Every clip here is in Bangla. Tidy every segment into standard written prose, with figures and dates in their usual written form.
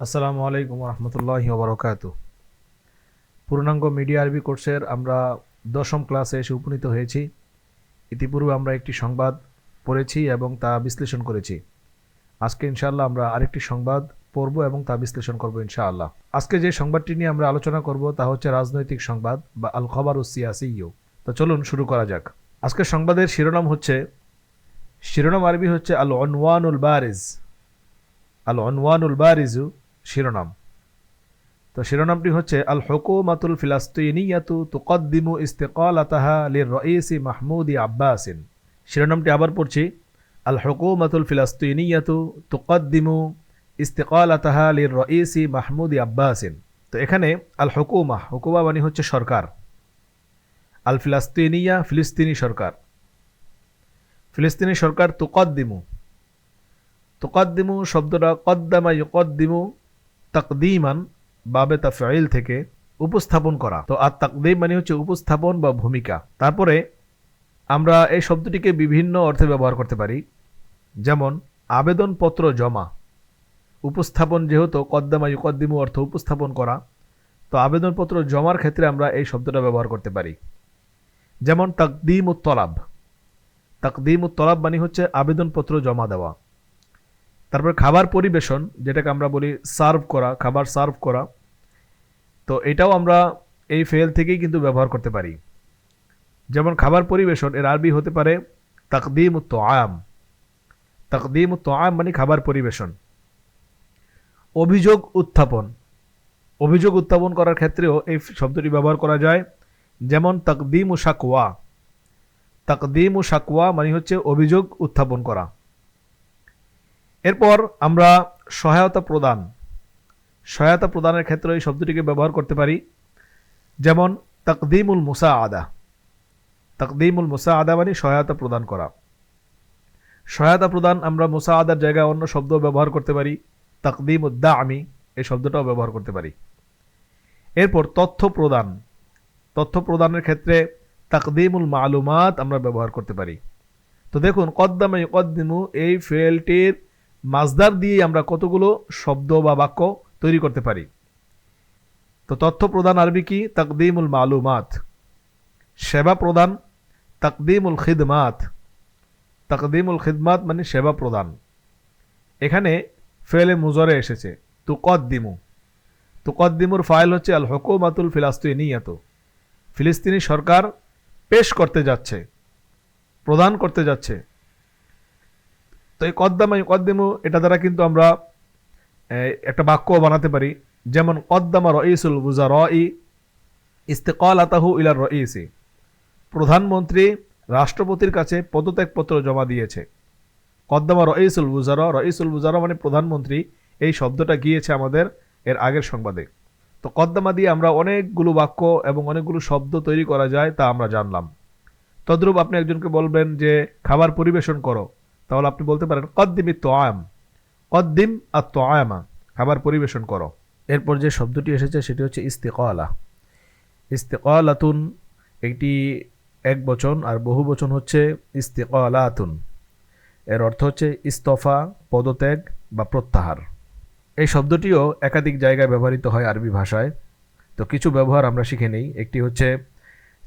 আসসালামু আলাইকুম রহমতুল্লাহি ওবরাকাতু। পূর্ণাঙ্গ মিডিয়া আরবি কোর্সের আমরা দশম ক্লাসে এসে উপনীত হয়েছি। ইতিপূর্বে আমরা একটি সংবাদ পড়েছি এবং তা বিশ্লেষণ করেছি। আজকে ইনশাআল্লাহ আমরা আরেকটি সংবাদ পড়ব এবং তা বিশ্লেষণ করব ইনশাআল্লাহ। আজকে যে সংবাদটি নিয়ে আমরা আলোচনা করব তা হচ্ছে রাজনৈতিক সংবাদ বা আল খবরুস সিয়াসিয়্যু। তো চলুন শুরু করা যাক। আজকের সংবাদের শিরোনাম আরবি হচ্ছে আল উনওয়ানুল বারিজ। আল উনওয়ানুল বারিজু শিরোনাম। তো শিরোনামটি হচ্ছে আল হুকুমাতুল ফিলাস্তিনিয়াতু তুকদ্দিমু ইস্তিকালাতাহা লির-রাইসি মাহমুদি আব্বাসিন। শিরোনামটি আবার পড়ছি, আল হুকুমাতুল ফিলাস্তিনিয়াতু তুকদ্দিমু ইস্তিকালাতাহা লির-রাইসি মাহমুদি আব্বাসিন। তো এখানে আল হুকুমা মানে হচ্ছে সরকার, আল ফিলাস্তিনিয়া ফিলিস্তিনি সরকার, ফিলিস্তিনি সরকার তুকদ্দিমু শব্দটা কদ্দামা ইউকদ্দিমু তাকদীমান বাবে তাফঈল থেকে উপস্থাপন করা। তো আর তাকদীম মানে হচ্ছে উপস্থাপন বা ভূমিকা। তারপরে আমরা এই শব্দটিকে বিভিন্ন অর্থে ব্যবহার করতে পারি, যেমন আবেদনপত্র জমা। উপস্থাপন যেহেতু কদ্দামা ইউকদ্দিমু অর্থ উপস্থাপন করা, তো আবেদনপত্র জমার ক্ষেত্রে আমরা এই শব্দটা ব্যবহার করতে পারি। যেমন তাকদীমুত তলাব। তাকদীমুত তলাব মানে হচ্ছে আবেদনপত্র জমা দেওয়া। তারপর খাবার পরিবেশন, যেটাকে আমরা বলি সার্ভ করা, খাবার সার্ভ করা, তো এটাও আমরা এই ফেল থেকেই কিন্তু ব্যবহার করতে পারি। যেমন খাবার পরিবেশন এর আরবি হতে পারে তাকদীমুত তুআম। তাকদীমুত তুআম মানে খাবার পরিবেশন। অভিযোগ উত্থাপন। অভিযোগ উত্থাপন করার ক্ষেত্রেও এই শব্দটি ব্যবহার করা যায়, যেমন তাকদীমু শাকওয়া। তাকদীমু শাকওয়া মানে হচ্ছে অভিযোগ উত্থাপন করা। এরপর আমরা সহায়তা প্রদান। সহায়তা প্রদানের ক্ষেত্রে এই শব্দটিকে ব্যবহার করতে পারি, যেমন তাকদীমুল মুসাআদা। তাকদীমুল মুসাআদা মানে সহায়তা প্রদান করা। সহায়তা প্রদান আমরা মুসাআদার জায়গায় অন্য শব্দ ব্যবহার করতে পারি, তাকদীমুদ দা'মি এই শব্দটাও ব্যবহার করতে পারি। এরপর তথ্য প্রদান। তথ্য প্রদানের ক্ষেত্রে তাকদীমুল মালুমাত আমরা ব্যবহার করতে পারি। তো দেখুন, কদ্দামা ইউকদ্দিমু এই ফেলটির মাজদার দিয়ে আমরা কতগুলো শব্দ বা বাক্য তৈরি করতে পারি। তো তথ্য প্রদান আরবি কি? তাকদীমুল মালুমাত। সেবা প্রদান তাকদীমুল খিদমাত। তাকদীমুল খিদমাত মানে সেবা প্রদান। এখানে ফেলে মুজরে এসেছে তুকদ্দিমু। তুকদ্দিমুর ফাইল হচ্ছে আল হুকুমাতুল ফিলাস্তিনিয়াতু। ফিলিস্তিনি সরকার পেশ করতে যাচ্ছে, প্রদান করতে যাচ্ছে। তো এই কদ্দামা ইউকদ্দিমু এটা দ্বারা কিন্তু আমরা একটা বাক্য বানাতে পারি, যেমন কদ্দামা রাইসুল উযারাই ইস্তিকালাতাহু ইলার রাইসি। প্রধানমন্ত্রী রাষ্ট্রপতির কাছে পদত্যাগপত্র জমা দিয়েছে। কদ্দামা রাইসুল উযারা, রাইসুল উযারা মানে প্রধানমন্ত্রী, এই শব্দটা গিয়েছে আমাদের এর আগের সংবাদে। তো কদ্দামা দিয়ে আমরা অনেকগুলো বাক্য এবং অনেকগুলো শব্দ তৈরি করা যায়, তা আমরা জানলাম। তদ্রূপ আপনি একজনকে বলবেন যে খাবার পরিবেশন করো, তাহলে আপনি বলতে পারেন কদ্দিমিত তুআম। কদ্দিম আত তুআমা, খাবার পরিবেশন করো। এরপর যে শব্দটি এসেছে সেটি হচ্ছে ইস্তিকালা। ইস্তিকালাতুন একটি এক বচন, আর বহু বচন হচ্ছে ইস্তিকালাতুন। এর অর্থ হচ্ছে ইস্তফা, পদত্যাগ বা প্রত্যাহার। এই শব্দটিও একাধিক জায়গায় ব্যবহৃত হয় আরবি ভাষায়। তো কিছু ব্যবহার আমরা শিখে নেই। একটি হচ্ছে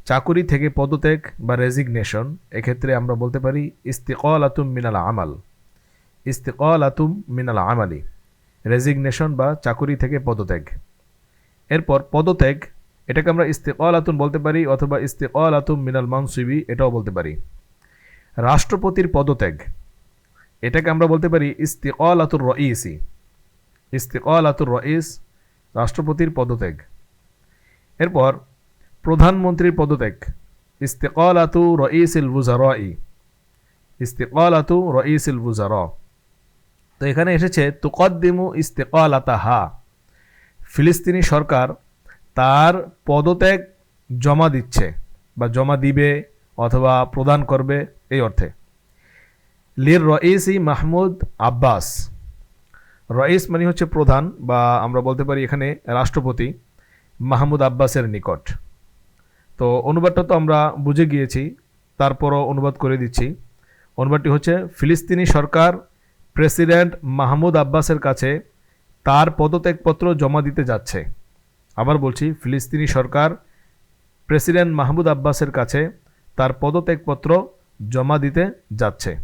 চাকুরি থেকে পদত্যাগ বা রেজিগনেশন। এক্ষেত্রে আমরা বলতে পারি ইস্তিকালাতুম মিনাল আমাল। ইস্তিকালাতুম মিনাল আমালি, রেজিগনেশন বা চাকুরি থেকে পদত্যাগ। এরপর পদত্যাগ, এটাকে আমরা ইস্তিকালাতুন বলতে পারি, অথবা ইস্তিকালাতুম মিনাল মানসিবি এটাও বলতে পারি। রাষ্ট্রপতির পদত্যাগ, এটাকে আমরা বলতে পারি ইস্তিকালাতুর রাইসি। ইস্তিকালাতুর রাইস, রাষ্ট্রপতির পদত্যাগ। এরপর প্রধানমন্ত্রীর পদত্যাগ, ইস্তিকালাতু রাইসিল উযারাই। ইস্তিকালাতু রাইসিল উযারা। তো এখানে এসেছে তুকদ্দিমু ইস্তিকালাতাহা। ফিলিস্তিনি সরকার তার পদত্যাগ জমা দিচ্ছে বা জমা দিবে অথবা প্রদান করবে, এই অর্থে। লির রাইসি মাহমুদ আব্বাস। রাইস মানে হচ্ছে প্রধান, বা আমরা বলতে পারি এখানে রাষ্ট্রপতি, মাহমুদ আব্বাসের নিকট। তো অনুবাদটা তো আমরা বুঝে গিয়েছি, তারপরও অনুবাদ করে দিচ্ছি। অনুবাদটি হচ্ছে, ফিলিস্তিনি সরকার প্রেসিডেন্ট মাহমুদ আব্বাসের কাছে তার পদত্যাগপত্র জমা দিতে যাচ্ছে। আবার বলছি, ফিলিস্তিনি সরকার প্রেসিডেন্ট মাহমুদ আব্বাসের কাছে তার পদত্যাগপত্র জমা দিতে যাচ্ছে।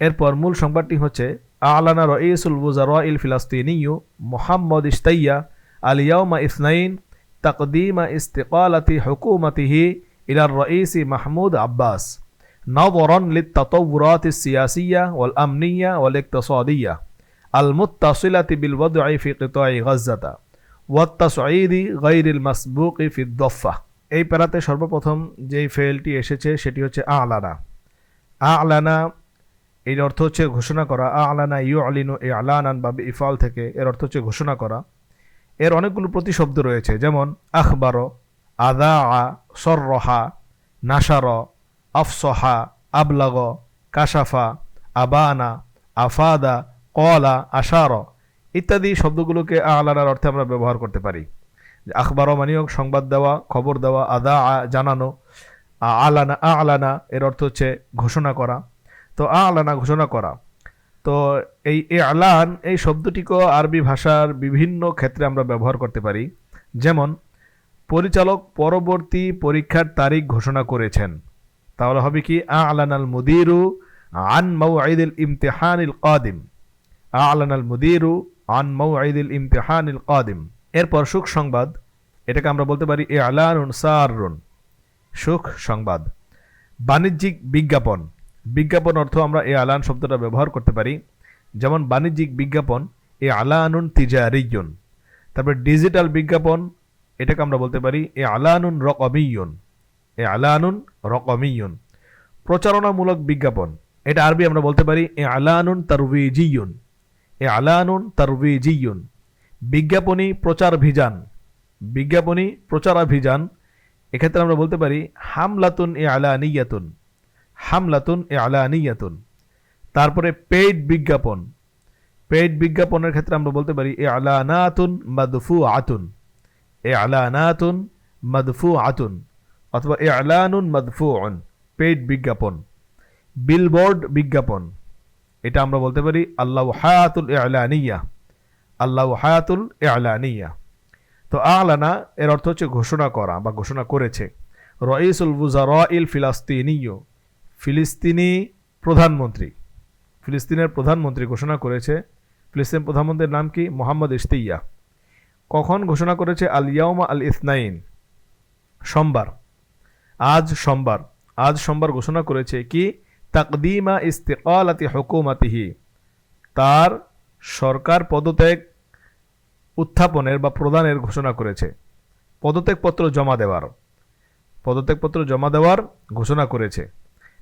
এরপর মূল সংবাদটি হচ্ছে, আলানা রঈসুল ওয়াজারাইল ফিলাস্তিনিয়্যু মুহাম্মদ ইশতাইয়া আল ইয়াওমা ইসনাইন তাকদীমা ইস্তিকালাতি হুকুমাতিহি ইলার রঈসি মাহমুদ আব্বাস নাযরান লিত-তাতাওউরাতিস সিয়াসিয়্যা ওয়াল আমনিয়্যা ওয়াল ইকতিসাদিয়্যা আল মুত্তাসিলাতি বিল ওয়াদ'i ফি কিতাই গাজ্জাতা ওয়াত তাসঈদি গায়রিল মাসবুকি ফিদ দাফফা। এই প্যারাতে সর্বপ্রথম যেই ফেলটি এসেছে সেটি হচ্ছে আলানা। আলানা এর অর্থ হচ্ছে ঘোষণা করা। আলানা ইউলিনু ইলানান বা ইফাল থেকে এর অর্থ হচ্ছে ঘোষণা করা। এর অনেকগুলো প্রতিশব্দ রয়েছে, যেমন আখবার, আদা, সররহা, নাসার, আফসহা, আবলাগ, কাশাফা, আবানা, আফাদা, কলা, আশার ইত্যাদি শব্দগুলোকে আলানার অর্থে আমরা ব্যবহার করতে পারি। আখবার মানেও সংবাদ দেওয়া, খবর দেওয়া, আদা জানানো, আলানা আলানা এর অর্থ হচ্ছে ঘোষণা করা। তো আলানা ঘোষণা করা। তো এই ইলান এই শব্দটিকেও আরবি ভাষার বিভিন্ন ক্ষেত্রে আমরা ব্যবহার করতে পারি। যেমন পরিচালক পরবর্তী পরীক্ষার তারিখ ঘোষণা করেছেন, তাহলে হবে কি আলানাল মুদিরু আন মাওঈদিল ইমতিহানিল কাদিম। আলানাল মুদিরু আন মাওঈদিল ইমতিহানিল কাদিম। এরপর সুখ সংবাদ, এটাকে আমরা বলতে পারি ইলানুন সাররুন, সুখ সংবাদ। বাণিজ্যিক বিজ্ঞাপন, বিজ্ঞাপন অর্থ আমরা ইলান শব্দটা ব্যবহার করতে পারি। যেমন বাণিজ্যিক বিজ্ঞাপন ইলানুন তিজারিয়্যুন। তারপর ডিজিটাল বিজ্ঞাপন, এটাকে আমরা বলতে পারি ইলানুন রকমিয়্যুন, ইলানুন রকমিয়্যুন। প্রচারণামূলক বিজ্ঞাপন, এটা আরবি আমরা বলতে পারি ইলানুন তারওয়িজিয়্যুন, ইলানুন তারওয়িজিয়্যুন। বিজ্ঞাপনী প্রচারাভিযান, বিজ্ঞাপনী প্রচারাভিযান, এক্ষেত্রে আমরা বলতে পারি হামলাতুন ইলানিয়াতুন, হামলাতুন ইলানিয়াতুন। তারপরে পেইড বিজ্ঞাপন, পেইড বিজ্ঞাপনের ক্ষেত্রে আমরা বলতে পারি ইলানাতুন মাদফুআতুন, ইলানাতুন মাদফুআতুন অথবা ইলানুন মাদফুউন, পেইড বিজ্ঞাপন। বিলবোর্ড বিজ্ঞাপন, এটা আমরা বলতে পারি আল্লাওহাতুল ইলানিয়া, আল্লাওহাতুল ইলানিয়া। তো আলানা এর অর্থ হচ্ছে ঘোষণা করা বা ঘোষণা করেছে। রঈসুল ওয়াজারাইল ফিলাস্তিনিয়্যু, ফিলিস্তিনি প্রধানমন্ত্রী, ফিলিস্তিনের প্রধানমন্ত্রী ঘোষণা করেছে। ফিলিস্তিনের প্রধানমন্ত্রীর নাম কি? মোহাম্মদ ইশতাইয়া। কখন ঘোষণা করেছে? আল ইয়াউমা আল ইসনাইন, সোমবার, আজ সোমবার, আজ সোমবার ঘোষণা করেছে কি? তাকদীমা ইস্তিকালাতি হুকুমাতিহি, তার সরকার পদত্যাগ উত্থাপনের বা প্রদানের ঘোষণা করেছে। পদত্যাগপত্র জমা দেওয়ার, পদত্যাগপত্র জমা দেওয়ার ঘোষণা করেছে।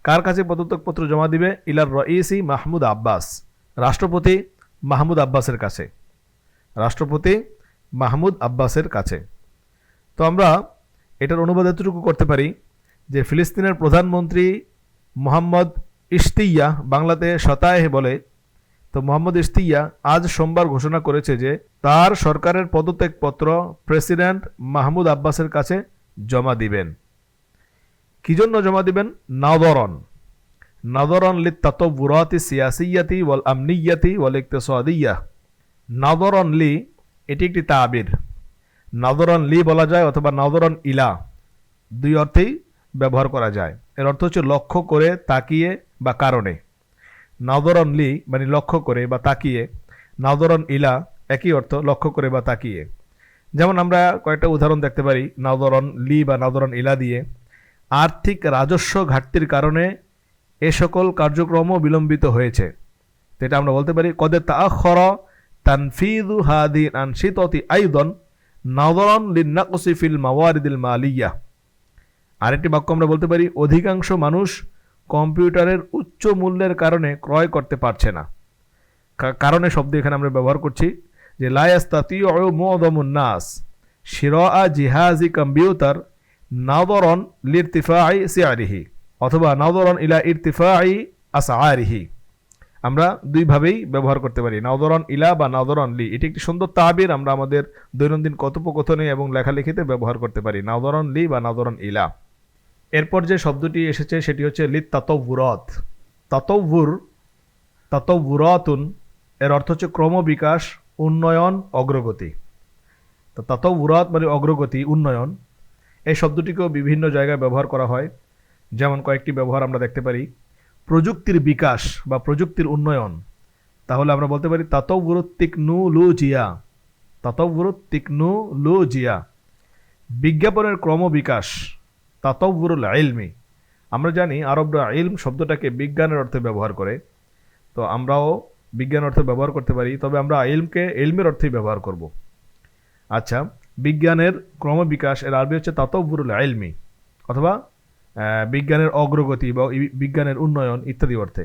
কার কাছে পদত্যাগপত্র জমা দিবে? ইলার রঈসি মাহমুদ আব্বাস, রাষ্ট্রপতি মাহমুদ আব্বাসের কাছে, রাষ্ট্রপতি মাহমুদ আব্বাসের কাছে। তো আমরা এটার অনুবাদ এতটুকু করতে পারি যে ফিলিস্তিনের প্রধানমন্ত্রী মোহাম্মদ ইশতিয়া, বাংলাতে শতায়েহ বলে, তো মোহাম্মদ ইশতিয়া আজ সোমবার ঘোষণা করেছে যে তার সরকারের পদত্যাগপত্র প্রেসিডেন্ট মাহমুদ আব্বাসের কাছে জমা দিবেন। কি জন্য জমা দিবেন? নাযরান, নাযরান লিত-তাতাওউরাতি সিয়াসিয়্যাতি ওয়াল আমনিয়্যাতি ওয়াল ইকতিসাদিয়্যা। নাযরান লি, এটি একটি তাবির। নাযরান লি বলা যায় অথবা নাযরান ইলা, দুই অর্থেই ব্যবহার করা যায়। এর অর্থ হচ্ছে লক্ষ্য করে, তাকিয়ে বা কারণে। নাযরান লি মানে লক্ষ্য করে বা তাকিয়ে, নাযরান ইলা একই অর্থ, লক্ষ্য করে বা তাকিয়ে। যেমন আমরা কয়েকটা উদাহরণ দেখতে পারি নাযরান লি বা নাযরান ইলা দিয়ে। আর্থিক রাজস্ব ঘাটতির কারণে এ সকল কার্যক্রমও বিলম্বিত হয়েছে। তো এটা আমরা বলতে পারি কদে তাআখারা তানফিযু হাদিল আনশিতাতি আইদান নাযরান লিন-নাকসি ফিল মাওয়ারিদিল মালিয়া। আরেকটি বাক্য আমরা বলতে পারি অধিকাংশ মানুষ কম্পিউটারের উচ্চ মূল্যের কারণে ক্রয় করতে পারছে না। কারণে শব্দ এখানে আমরা ব্যবহার করছি যে লা ইয়াস্তাতিউ মু'যামুন নাস শিরাআ জিহাজি কম্পিউটার নাযরান লিরতিফাই সিআরিহি অথবা নাযরান ইলা ইরতিফাই আসআরিহি। আমরা দুইভাবেই ব্যবহার করতে পারি, নাযরান ইলা বা নাযরান লি। এটি একটি সুন্দর তাবির, আমরা আমাদের দৈনন্দিন কথোপকথনে এবং লেখালেখিতে ব্যবহার করতে পারি, নাযরান লি বা নাযরান ইলা। এরপর যে শব্দটি এসেছে সেটি হচ্ছে লিত তাতাওউরাত। তাতাওউর, তাতাওউরাতুন এর অর্থ হচ্ছে ক্রমবিকাশ, উন্নয়ন, অগ্রগতি। তো তাতাউরাত মানে অগ্রগতি, উন্নয়ন। এই শব্দটিকেও বিভিন্ন জায়গায় ব্যবহার করা হয়। যেমন কয়েকটি ব্যবহার আমরা দেখতে পারি। প্রযুক্তির বিকাশ বা প্রযুক্তির উন্নয়ন, তাহলে আমরা বলতে পারি তাতাউরুত টেকনোলজিয়া, তাতাউরুত টেকনোলজিয়া। বিজ্ঞাপনের ক্রমবিকাশ, তাতাউরুল ইলমি। আমরা জানি আরবরা ইলম শব্দটাকে বিজ্ঞানের অর্থে ব্যবহার করে, তো আমরাও বিজ্ঞান অর্থে ব্যবহার করতে পারি, তবে আমরা ইলমকে ইলমের অর্থেই ব্যবহার করব। আচ্ছা, বিজ্ঞানের ক্রমবিকাশ এর আরবি হচ্ছে তাতাউরুল ইলমি, অথবা বিজ্ঞানের অগ্রগতি বা বিজ্ঞানের উন্নয়ন ইত্যাদি অর্থে।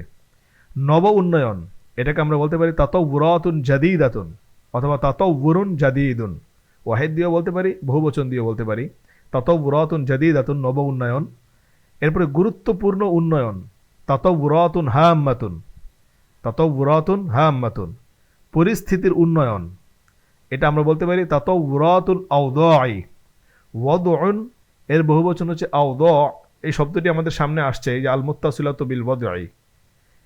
নব উন্নয়ন, এটাকে আমরা বলতে পারি তাতাউরাতুন জাদিদাতুন, অথবা তাতাউরুন জাদিদুন। ওয়াহিদ দিয়েও বলতে পারি, বহুবচন দিয়েও বলতে পারি। তাতাউরাতুন জাদিদাতুন, নব উন্নয়ন। এরপরে গুরুত্বপূর্ণ উন্নয়ন, তাতাউরাতুন হাম্মাতুন, তাতাউরাতুন হাম্মাতুন। পরিস্থিতির উন্নয়ন, এটা আমরা বলতে পারি তাতাউরাতুল আওদাই। ওয়াদউন এর বহুবচন হচ্ছে আওদা। এই শব্দটি আমাদের সামনে আসছে, যে আল মুত্তাসিলাতু বিল ওয়াদই,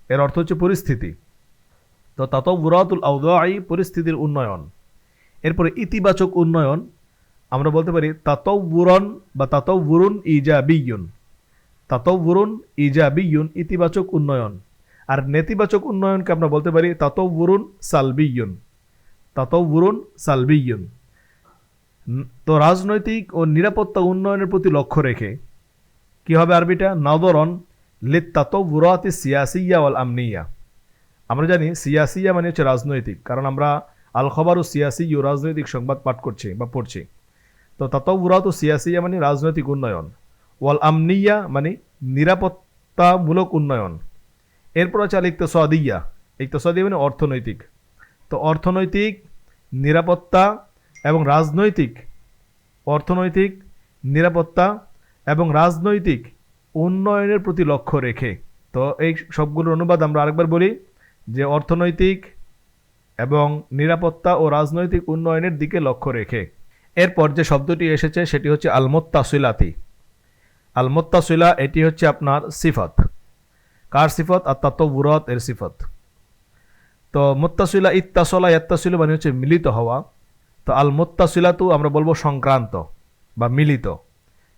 এর অর্থ হচ্ছে পরিস্থিতি। তো তাতাউরাতুল আওদাই, পরিস্থিতির উন্নয়ন। এরপরে ইতিবাচক উন্নয়ন, আমরা বলতে পারি তাতাউরুন বা তাতাউরুন ইজাবিয়ুন, তাতাউরুন ইজাবিয়ুন, ইতিবাচক উন্নয়ন। আর নেতিবাচক উন্নয়নকে আমরা বলতে পারি তাতাউরুন সালবিয়ুন, তাতাউরুন সালবিয়ুন। তো রাজনৈতিক ও নিরাপত্তা উন্নয়নের প্রতি লক্ষ্য রেখে কি হবে আরবিটা? নাদরন লিত তাতাউরাতি সিয়াসিয়া ওয়াল আমনিয়া। আমরা জানি সিয়াসিয়া মানে হচ্ছে রাজনৈতিক, কারণ আমরা আল খবর ও সিয়াসিউ, রাজনৈতিক সংবাদ পাঠ করছি বা পড়ছি। তো তাতাউরাত ও সিয়াসিয়া মানে রাজনৈতিক উন্নয়ন, ওয়াল আমনিয়া মানে নিরাপত্তামূলক উন্নয়ন। এরপর আছে আল ইকতিসাদিয়া, ইকতিসাদিয়া মানে অর্থনৈতিক। তো অর্থনৈতিক, নিরাপত্তা এবং রাজনৈতিক, অর্থনৈতিক, নিরাপত্তা এবং রাজনৈতিক উন্নয়নের প্রতি লক্ষ্য রেখে। তো এই সবগুলোর অনুবাদ আমরা আরেকবার বলি, যে অর্থনৈতিক এবং নিরাপত্তা ও রাজনৈতিক উন্নয়নের দিকে লক্ষ্য রেখে। এরপর যে শব্দটি এসেছে সেটি হচ্ছে আল মুত্তাসিলাতি। আল মুত্তাসিলা, এটি হচ্ছে আপনার সিফত। কার সিফত? আর তাতাউরাত এর সিফত। তো মুত্তাসিলা, ইত্তাসলা ইয়াত্তাসিলু মানে হচ্ছে মিলিত হওয়া। তো আল মুত্তাসিলাতু আমরা বলবো সংক্রান্ত বা মিলিত।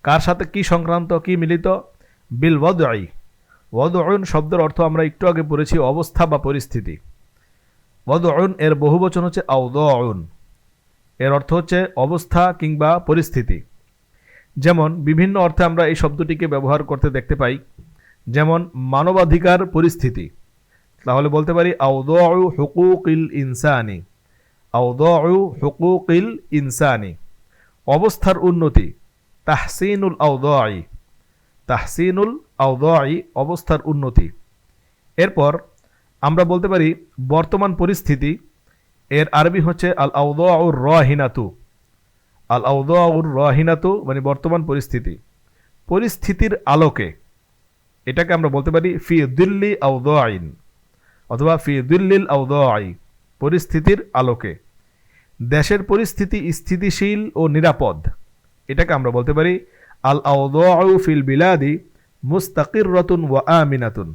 কার সাথে কি সংক্রান্ত, কি মিলিত? বিল ওয়াদই। ওয়াদউন শব্দের অর্থ আমরা একটু আগে পড়েছি, অবস্থা বা পরিস্থিতি। ওয়াদউন এর বহুবচন হচ্ছে আওদাউন, এর অর্থ হচ্ছে অবস্থা কিংবা পরিস্থিতি। যেমন বিভিন্ন অর্থে আমরা এই শব্দটিকে ব্যবহার করতে দেখতে পাই। যেমন মানবাধিকার পরিস্থিতি, তাহলে বলতে পারি আওদাউ হুকুকিল ইনসানি, আওদাউ হুকুকিল ইনসানি। অবস্থার উন্নতি, তাহসিনুল আওদাই, তাহসিনুল আওদাই, অবস্থার উন্নতি। এরপর আমরা বলতে পারি বর্তমান পরিস্থিতি, এর আরবি হচ্ছে আল আওদাউর রাহিনাতু, আল আওদাউর রাহিনাতু মানে বর্তমান পরিস্থিতি। পরিস্থিতির আলোকে, এটাকে আমরা বলতে পারি ফি দিল্লি আওদাইন, অথবা ফি দিল্লিল আওদাই, পরিস্থিতির আলোকে। দেশের পরিস্থিতি স্থিতিশীল ও নিরাপদ, এটাকে আমরা বলতে পারি আল আওদাউ ফিল বিলাদি মুস্তাকিররাতুন ওয়া আমিনাতুন,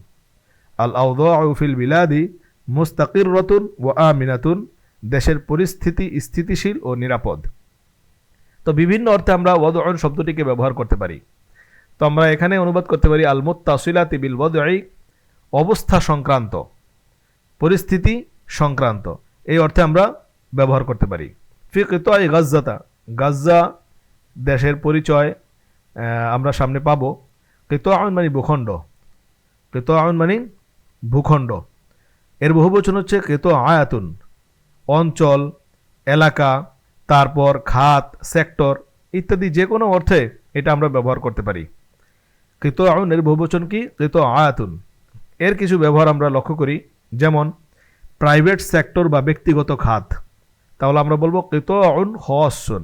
আল আওদাউ ফিল বিলাদি মুস্তাকিররাতুন ওয়া আমিনাতুন, দেশের পরিস্থিতি স্থিতিশীল ও নিরাপদ। তো বিভিন্ন অর্থে আমরা ওয়াদউন শব্দটিকে ব্যবহার করতে পারি। তো আমরা এখানে অনুবাদ করতে পারি আল মুত্তাসিলাতি বিল ওয়াদই, অবস্থা সংক্রান্ত, পরিস্থিতি সংক্রান্ত, এই অর্থে আমরা ব্যবহার করতে পারি। ফি কিতাই গাজ্জাতা, গাজ্জা দেশের পরিচয় আমরা সামনে পাবো। কিতাউন মানে ভূখণ্ড, কিতাউন মানে ভূখণ্ড। এর বহুবচন হচ্ছে কিতাআতুন, অঞ্চল, এলাকা, তারপর খাত, সেক্টর ইত্যাদি যে কোনো অর্থে এটা আমরা ব্যবহার করতে পারি। কিতাউন এর বহুবচন কি? কিতাআতুন। এর কিছু ব্যবহার আমরা লক্ষ্য করি, যেমন প্রাইভেট সেক্টর বা ব্যক্তিগত খাত, তাহলে আমরা বলবো কিতাউন খাসুন,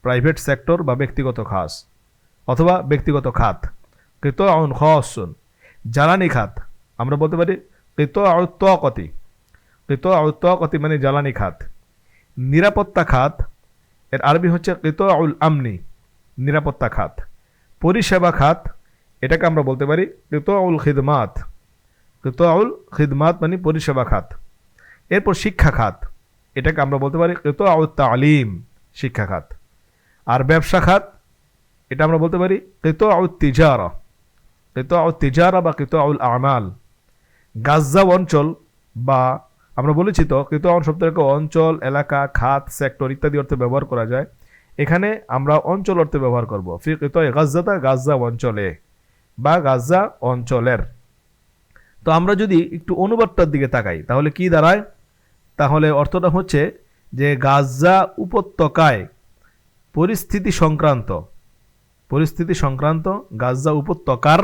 প্রাইভেট সেক্টর বা ব্যক্তিগত খাস অথবা ব্যক্তিগত খাত, কিতাউন খাসুন। জ্বালানি খাত, আমরা বলতে পারি কিতাউত তাকাতি, কিতাউত তাকাতি মানে জ্বালানি খাত। নিরাপত্তা খাত, এর আরবি হচ্ছে কিতাউল আমনি, নিরাপত্তা খাত। পরিষেবা খাত, এটাকে আমরা বলতে পারি কিতাউল খিদমাত, কিতাউল খিদমাত মানে পরিষেবা খাত। এরপর শিক্ষা খাত, এটাকে আমরা বলতে পারি কিতাউত তালিম, শিক্ষা খাত। আর ব্যবসা খাত, এটা আমরা বলতে পারি কিতাউত তিজারা, কিতাউত তিজারা বা কিতাউল আমাল। গাজ্জা অঞ্চল, বা আমরা বলেছি তো কিতাউন শব্দটাকে অঞ্চল, এলাকা, খাত, সেক্টর ইত্যাদি অর্থে ব্যবহার করা যায়। এখানে আমরা অঞ্চল অর্থে ব্যবহার করব, ফি কিতাউ গাজ্জাতা, গাজ্জা অঞ্চলে বা গাজ্জা অঞ্চলের। তো আমরা যদি একটু অনুবাদটার দিকে তাকাই তাহলে কি দাঁড়ায়? তাহলে অর্থটা হচ্ছে যে গাজ্জা উপত্যকায় পরিস্থিতি সংক্রান্ত, গাজ্জা উপত্যকার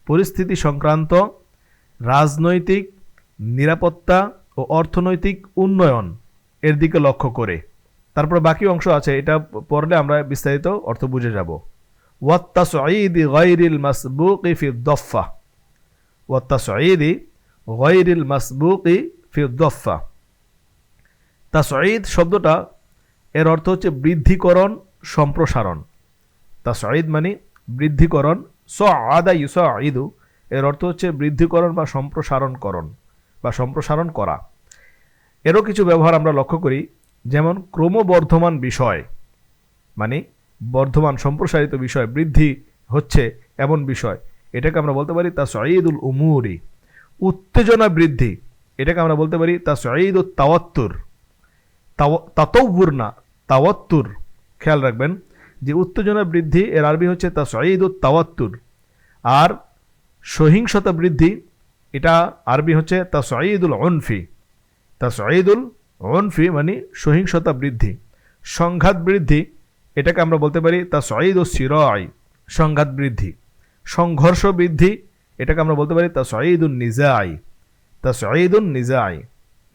পরিস্থিতি সংক্রান্ত রাজনৈতিক, নিরাপত্তা ও অর্থনৈতিক উন্নয়ন এর দিকে লক্ষ্য করে। তারপর বাকি অংশ আছে, এটা পড়লে আমরা বিস্তারিত অর্থ বুঝে যাব। ওয়াত্তাসঈদি গায়রিল মাসবুকি ফি দফা, ওয়াত্তাসঈদি গায়রিল মাসবুকি ফি দফা। তাসঈদ শব্দটা এর অর্থ হচ্ছে বৃদ্ধিকরণ, সম্প্রসারণ। তাসঈদ মানে বৃদ্ধিকরণ, সআদা ইউসাঈদু এর অর্থ হচ্ছে বৃদ্ধিকরণ বা সম্প্রসারণকরণ বা সম্প্রসারণ করা। এরও কিছু ব্যবহার আমরা লক্ষ্য করি, যেমন ক্রমবর্ধমান বিষয়, মানে বর্ধমান, সম্প্রসারিত বিষয়, বৃদ্ধি হচ্ছে এমন বিষয়, এটাকে আমরা বলতে পারি তাসঈদুল উমুরি। উত্তেজনা বৃদ্ধি, এটাকে আমরা বলতে পারি তাসঈদুত তাওয়াত্তুর। তাতাউর না, তাওয়াত্তুর, খেয়াল রাখবেন যে উত্তেজনা বৃদ্ধি এর আরবি হচ্ছে তাসঈদুত তাওয়াত্তুর। আর সহিংসতা বৃদ্ধি, এটা আরবি হচ্ছে তাসঈদুল উনফি। তাসঈদুল উনফি মানে সহিংসতা বৃদ্ধি। সংঘাত বৃদ্ধি, এটাকে আমরা বলতে পারি তাসঈদুস সিরাই, সংঘাত বৃদ্ধি। সংঘর্ষ বৃদ্ধি, এটাকে আমরা বলতে পারি তাসঈদুন নিজাই, তাসঈদুন নিজাই,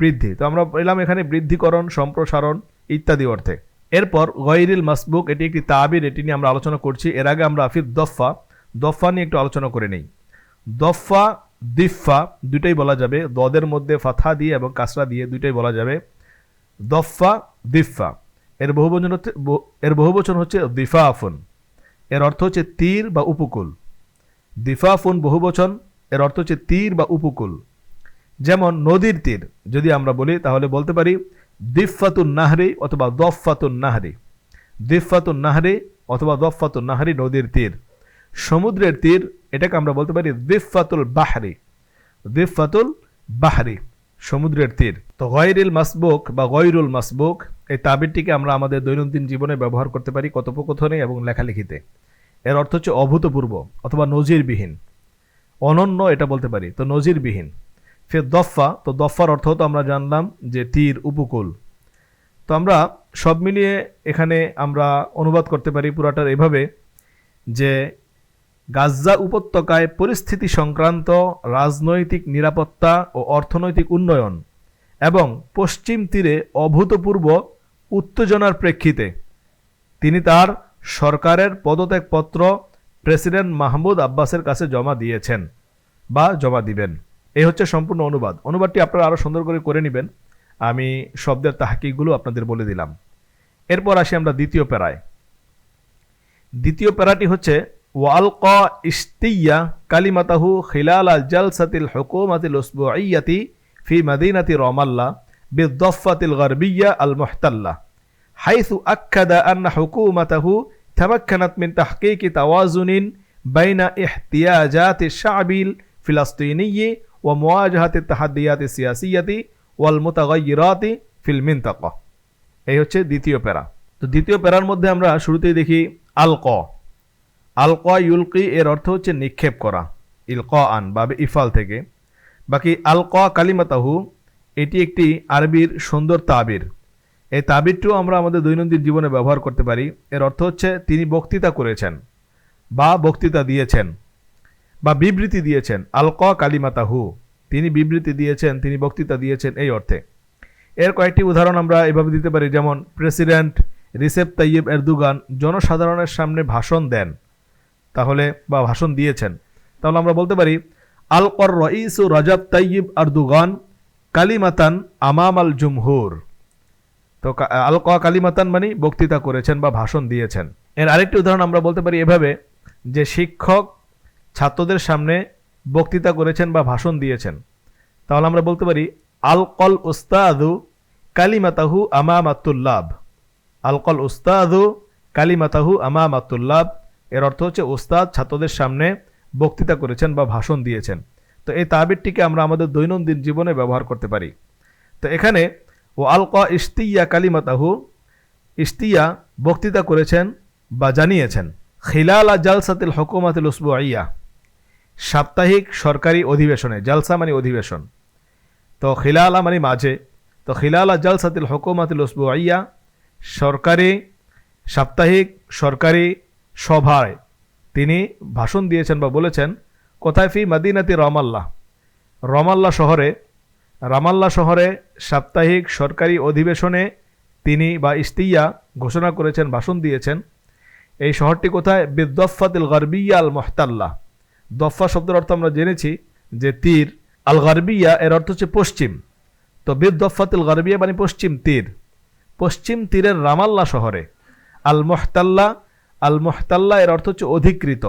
বৃদ্ধি। তো আমরা পেলাম এখানে বৃদ্ধিকরণ, সম্প্রসারণ ইত্যাদি অর্থে। এরপর গায়রিল মাসবুক, এটি একটি তাবির, এটি নিয়ে আমরা আলোচনা করছি। এর আগে আমরা ফি দফা, দফা নিয়ে একটু আলোচনা করে নেই। দফা, দিফা দুটাই বলা যাবে, দদের মধ্যে ফাথা দিয়ে এবং কাসরা দিয়ে দুটাই বলা যাবে। দফা, দিফা। এর বহুবচন হচ্ছে দিফাফুন, এর অর্থ হচ্ছে তীর বা উপকূল। দিফাফুন বহুবচন, এর অর্থ হচ্ছে তীর বা উপকূল। যেমন নদীর তীর যদি আমরা বলি তাহলে বলতে পারি দিফাতুন নাহরি অথবা দফাতুন নাহরি, দিফাতুন নাহরি অথবা দফাতুন নাহরি, নদীর তীর। সমুদ্রের তীর, এটাকে আমরা বলতে পারি দিফাতুল বাহরি, দিফাতুল বাহরি, সমুদ্রের তীর। তো গায়রিল মাসবুক বা গায়রুল মাসবুক, এই তাবিরটিকে আমরা আমাদের দৈনন্দিন জীবনে ব্যবহার করতে পারি কথোপকথনে এবং লেখালেখিতে। এর অর্থ হচ্ছে অভূতপূর্ব অথবা নজিরবিহীন, অনন্য এটা বলতে পারি। তো নজিরবিহীন। ফের দফা, তো দফার অর্থ তো আমরা জানলাম যে তীর, উপকূল। তো আমরা সব মিলিয়ে এখানে আমরা অনুবাদ করতে পারি পুরাটার এভাবে যে গাজ্জা উপত্যকায় পরিস্থিতি সংক্রান্ত রাজনৈতিক নিরাপত্তা ও অর্থনৈতিক উন্নয়ন এবং পশ্চিম তীরে অভূতপূর্ব উত্তেজনার প্রেক্ষিতে তিনি তার সরকারের পদত্যাগপত্র প্রেসিডেন্ট মাহমুদ আব্বাসের কাছে জমা দিয়েছেন বা জমা দিবেন। এই হচ্ছে সম্পূর্ণ অনুবাদ। অনুবাদটি আপনারা আরও সুন্দর করে নেবেন, আমি শব্দের তাহকিকগুলো আপনাদের বলে দিলাম। এরপর আসি আমরা দ্বিতীয় প্যারায়। দ্বিতীয় প্যারাটি হচ্ছে ওয়ালকা ইস্তিয়া কালিমাতাহু খিলাল আল জালসাতিল হুকুমাতিল উসবুইয়াতি ফি মাদিনাতি রামাল্লাহ বিদ্দফাতিল গারবিয়্যা আল মুহতাল্লা হাইথু আক্কাদা আন্না হুকুমাতাহু তামাক্কানাত মিন তাহকিকি তাওয়াজুনিন বাইনা ইহতিয়াজাতি শা'বিল ফিলাস্তিনিয়্যি ওয়া মুওয়াজাহাতি তাহাদ্দিয়াতি সিয়াসিয়্যাতি ওয়াল মুতাগায়্যিরাতি ফিল মিনতাকা। এই হচ্ছে দ্বিতীয় প্যারা। তো দ্বিতীয় প্যারার মধ্যে আমরা শুরুতেই দেখি আলকা। আলকা ইউলকি এর অর্থ হচ্ছে নিক্ষেপ করা, ইলকা আন বা ইফাল থেকে। বাকি আলকা কালিমাতাহু, এটি একটি আরবির সুন্দর তাবির। এই তাবিরটিও আমরা আমাদের দৈনন্দিন জীবনে ব্যবহার করতে পারি। এর অর্থ হচ্ছে তিনি বক্তৃতা করেছেন বা বক্তৃতা দিয়েছেন বা বিবৃতি দিয়েছেন। আলকা কালিমাতাহু, তিনি বিবৃতি দিয়েছেন, তিনি বক্তৃতা দিয়েছেন, এই অর্থে। এর কয়েকটি উদাহরণ আমরা এভাবে দিতে পারি, যেমন প্রেসিডেন্ট রিসেপ তাইয়িব এরদোগান জনসাধারণের সামনে ভাষণ দেন, তাহলে বা ভাষণ দিয়েছেন, তাহলে আমরা বলতে পারি আলকর রাইসু রাজাব তাইয়িব এরদোগান কালিমাতান আমাম আল জুমহুর। তো আলকা কালিমাতান মানে বক্তৃতা করেছেন বা ভাষণ দিয়েছেন। এর আরেকটি উদাহরণ আমরা বলতে পারি এভাবে যে শিক্ষক ছাত্রদের সামনে বক্তৃতা করেছেন বা ভাষণ দিয়েছেন, তাহলে আমরা বলতে পারি আলকল উস্তাদু কালিমাতাহু আমামাতুল্লাব। আলকাল উস্তাদু কালিমাতাহু আমামাতুল্লাব, এর অর্থ হচ্ছে উস্তাদ ছাত্রদের সামনে বক্তৃতা করেছেন বা ভাষণ দিয়েছেন। তো এই তাবিরটিকে আমরা আমাদের দৈনন্দিন জীবনে ব্যবহার করতে পারি। তো এখানে ও আলকা ইস্তিয়া কালিমাতাহু, ইস্তিয়া বক্তৃতা করেছেন বা জানিয়েছেন। খিলালা জালসাতিল হুকুমাতিল উসবুইয়া, সাপ্তাহিক সরকারি অধিবেশনে, জালসা মানে অধিবেশন, তো খিলালা মানে মাঝে, তো খিলালা জালসাতিল হুকুমাতিল উসবুইয়া সরকারি সাপ্তাহিক সরকারি সভায় তিনি ভাষণ দিয়েছেন বা বলেছেন। কোথায়? ফি মদিনাতি রামাল্লাহ, রামাল্লাহ শহরে সাপ্তাহিক সরকারি অধিবেশনে তিনি বা ইস্তিয়া ঘোষণা করেছেন, ভাষণ দিয়েছেন। এই শহরটি কোথায়? বিদ্দফাতিল গারবিয়া আল মুহতাল্লাহ। দফা শব্দের অর্থ আমরা জেনেছি যে তীর, আল গারবিয়া এর অর্থ হচ্ছে পশ্চিম, তো বিদ্দফাতিল গারবিয়া মানে পশ্চিম তীর, পশ্চিম তীরের রামাল্লাহ শহরে। আল মুহতাল্লাহ এর অর্থ হচ্ছে অধিকৃত,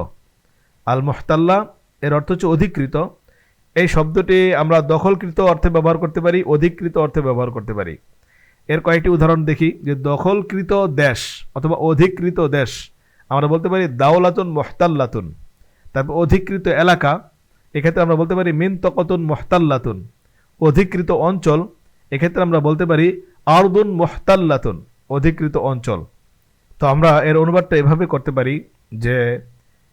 আল মুহতাল্লাহ এর অর্থ হচ্ছে অধিকৃত। এই শব্দটি আমরা দখলকৃত অর্থে ব্যবহার করতে পারি, অধিকৃত অর্থে ব্যবহার করতে পারি। এর কয়েকটি উদাহরণ দেখি। যে দখলকৃত দেশ অথবা অধিকৃত দেশ, আমরা বলতে পারি দাওলাতুন মুহতাল্লাতুন। তারপর অধিকৃত এলাকা, এক্ষেত্রে আমরা বলতে পারি মিনতাকাতুন মুহতাল্লাতুন। অধিকৃত অঞ্চল, এক্ষেত্রে আমরা বলতে পারি আরদুন মুহতাল্লাতুন, অধিকৃত অঞ্চল। তো আমরা এর অনুবাদটা এভাবে করতে পারি যে,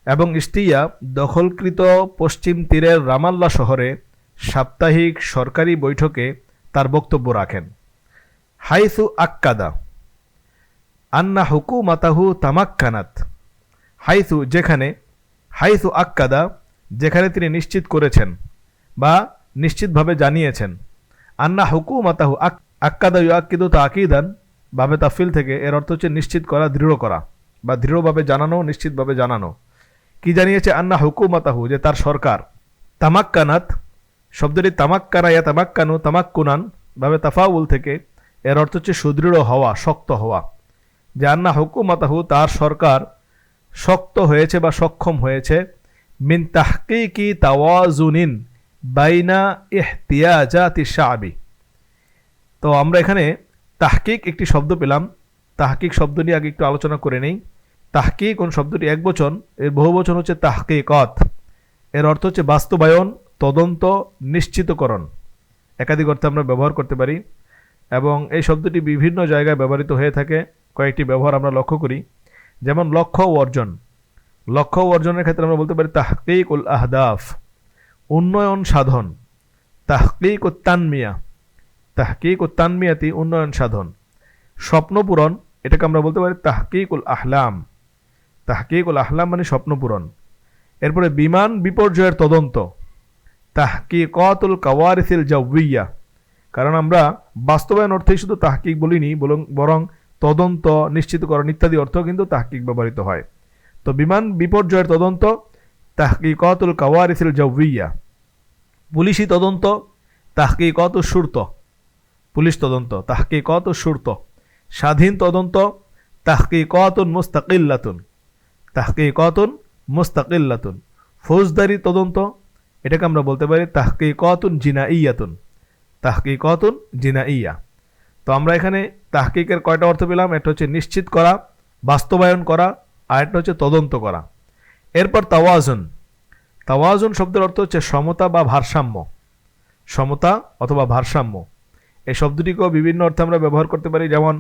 এবং ইস্তিয়া দখলকৃত পশ্চিম তীরের রামাল্লাহ শহরে সাপ্তাহিক সরকারি বৈঠকে তার বক্তব্য রাখেন। হাইসু আক্কাদা আন্না হুকুমাতাহু তামাক্কানাত, হাইসু যেখানে, হাইসু আক্কাদা যেখানে তিনি নিশ্চিত করেছেন বা নিশ্চিতভাবে জানিয়েছেন। আন্না হুকুমাতাহু, আক্কাদা ইউআক্কিদু তাকিদান বাবে তাফিল থেকে, এর অর্থ হচ্ছে নিশ্চিত করা, দৃঢ় করা বা দৃঢ়ভাবে জানানো, নিশ্চিতভাবে জানানো। কি জানিয়েছে? আন্না হুকুমাতাহু, যে তার সরকার। তামাক্কানাত শব্দটি তামাক্কানা ইয়া তামাক্কানু তামাক্কুনান ভাবে তাফাউল থেকে, এর অর্থ হচ্ছে সুদৃঢ় হওয়া, শক্ত হওয়া। যে আন্না হুকুমাতাহু, তার সরকার শক্ত হয়েছে বা সক্ষম হয়েছে। মিন তাহকিকি তাওয়াজুনিন বাইনা ইহতিয়াজাতি শাআবি। তো আমরা এখানে তাহকিক একটি শব্দ পেলাম। তাহকিক শব্দ নিয়ে আগে একটু আলোচনা করে নেই। তাহকিক কোন শব্দটি এক বচন, এর বহু বচন হচ্ছে তাহকিকাত। এর অর্থ হচ্ছে বাস্তবায়ন, তদন্ত, নিশ্চিতকরণ। একাধিক অর্থে আমরা ব্যবহার করতে পারি এবং এই শব্দটি বিভিন্ন জায়গায় ব্যবহৃত হয়ে থাকে। কয়েকটি ব্যবহার আমরা লক্ষ্য করি, যেমন লক্ষ্য ও অর্জন। লক্ষ্য ও অর্জনের ক্ষেত্রে আমরা বলতে পারি তাহকিকুল আহদাফ, উন্নয়ন সাধন। তাহকিক ও তানমিয়া, তাহকিক ও তানমিয়াতি, উন্নয়ন সাধন। স্বপ্ন পূরণ, এটাকে আমরা বলতে পারি তাহকিকুল আহলাম। তাহকিকুল আহলাম মানে স্বপ্ন পূরণ। এরপরে বিমান বিপর্যয়ের তদন্ত, তাহকিকাতুল কাওয়ারিসিল জাওয়িয়া। কারণ আমরা বাস্তবায়ন অর্থেই শুধু তাহকিক বলিনি, বরং তদন্ত, নিশ্চিতকরণ ইত্যাদি অর্থ কিন্তু তাহকিক ব্যবহৃত হয়। তো বিমান বিপর্যয়ের তদন্ত, তাহকিকাতুল কাওয়ারিসিল জাওয়িয়া। পুলিশি তদন্ত, তাহকিকাতুশ শুরত, পুলিশ তদন্ত, তাহকিকাতুশ শুরত। স্বাধীন তদন্ত, তাহকিকাতুন মুস্তাকিল্লাতুন, তাহকিকাতুন মুস্তাকিল্লাতুন। ফৌজদারি তদন্ত, এটাকে আমরা বলতে পারি তাহকিকাতুন জিনাইয়াতুন, তাহকিকাতুন জিনাইয়া। তো আমরা এখানে তাহকিকের কয়টা অর্থ পেলাম? একটা হচ্ছে নিশ্চিত করা, বাস্তবায়ন করা, আর একটা হচ্ছে তদন্ত করা। এরপর তাওয়াজুন। তাওয়াজুন শব্দের অর্থ হচ্ছে সমতা বা ভারসাম্য, সমতা অথবা ভারসাম্য। এই শব্দটিকেও বিভিন্ন অর্থে আমরা ব্যবহার করতে পারি, যেমন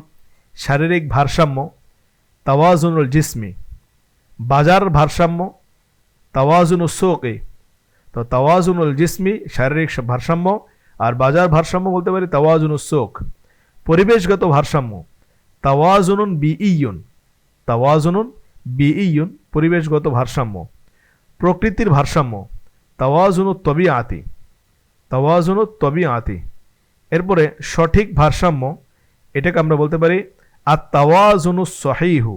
শারীরিক ভারসাম্য, তাওয়াজুনুল জিসমি। বাজার ভারসাম্য, তাওয়াজুনুস সুকি। তো তাওয়াজুনুল জিসমি শারীরিক ভারসাম্য, আর বাজার ভারসাম্য বলতে পারি তাওয়াজুনুস সুক। পরিবেশগত ভারসাম্য, তাওয়াজুনুন বিইয়ুন, তাওয়াজুনুন বিইয়ুন, পরিবেশগত ভারসাম্য। প্রকৃতির ভারসাম্য, তাওয়াজুনুত তবিআতি, তাওয়াজুনুত তবিআতি। এরপরে সঠিক ভারসাম্য, এটাকে আমরা বলতে পারি আত-তাওয়াজুনুস সহিহু,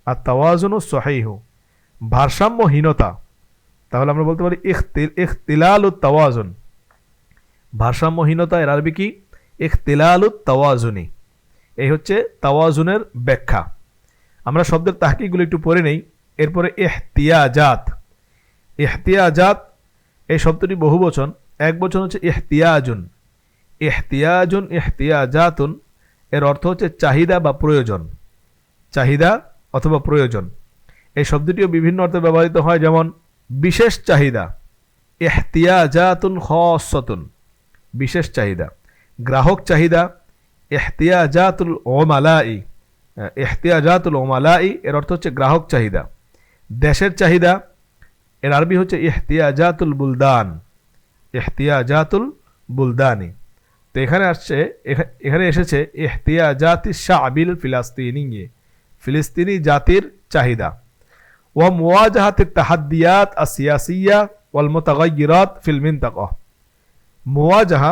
আত-তাওয়াজুনুস সহিহু। ভারসাম্যহীনতা, তাহলে আমরা বলতে পারি ইখতিলালুত তাওয়াজুন। ভারসাম্যহীনতা এর আরবি কি? ইখতিলালুত তাওয়াজুনি। এই হচ্ছে তাওয়াজুনের ব্যাখ্যা। আমরা শব্দের তাহকিকগুলো একটু পড়ে নেই। এরপরে ইহতিয়াজাত। ইহতিয়াজাত এই শব্দটি বহুবচন, এক বচন হচ্ছে ইহতিয়াজুন। ইহতিয়াজুন ইহতিয়াজাতুন এর অর্থ হচ্ছে চাহিদা বা প্রয়োজন, চাহিদা অথবা প্রয়োজন। এই শব্দটিও বিভিন্ন অর্থে ব্যবহৃত হয়, যেমন বিশেষ চাহিদা, ইহতিয়াজাতুন খাসসাতুন, বিশেষ চাহিদা। গ্রাহক চাহিদা, ইহতিয়াজাতুল উমালাই, ইহতিয়াজাতুল উমালাই এর অর্থ হচ্ছে গ্রাহক চাহিদা। দেশের চাহিদা, এর আরবি হচ্ছে ইহতিয়াজাতুল বুলদান, ইহতিয়াজাতুল বুলদানি। তো এখানে আসছে, এখানে এসেছে ইহতিয়াজাতি শাবিল ফিলাস্তিনি, ফিলিস্তিনি জাতির চাহিদা। ওয়া মুওয়াজাহাতিত তাহাদ্দিয়াত আসিয়াসিয়া ওয়াল মুতাগায়্যিরাত ফিল মিনতাকা। মুওয়াজাহা,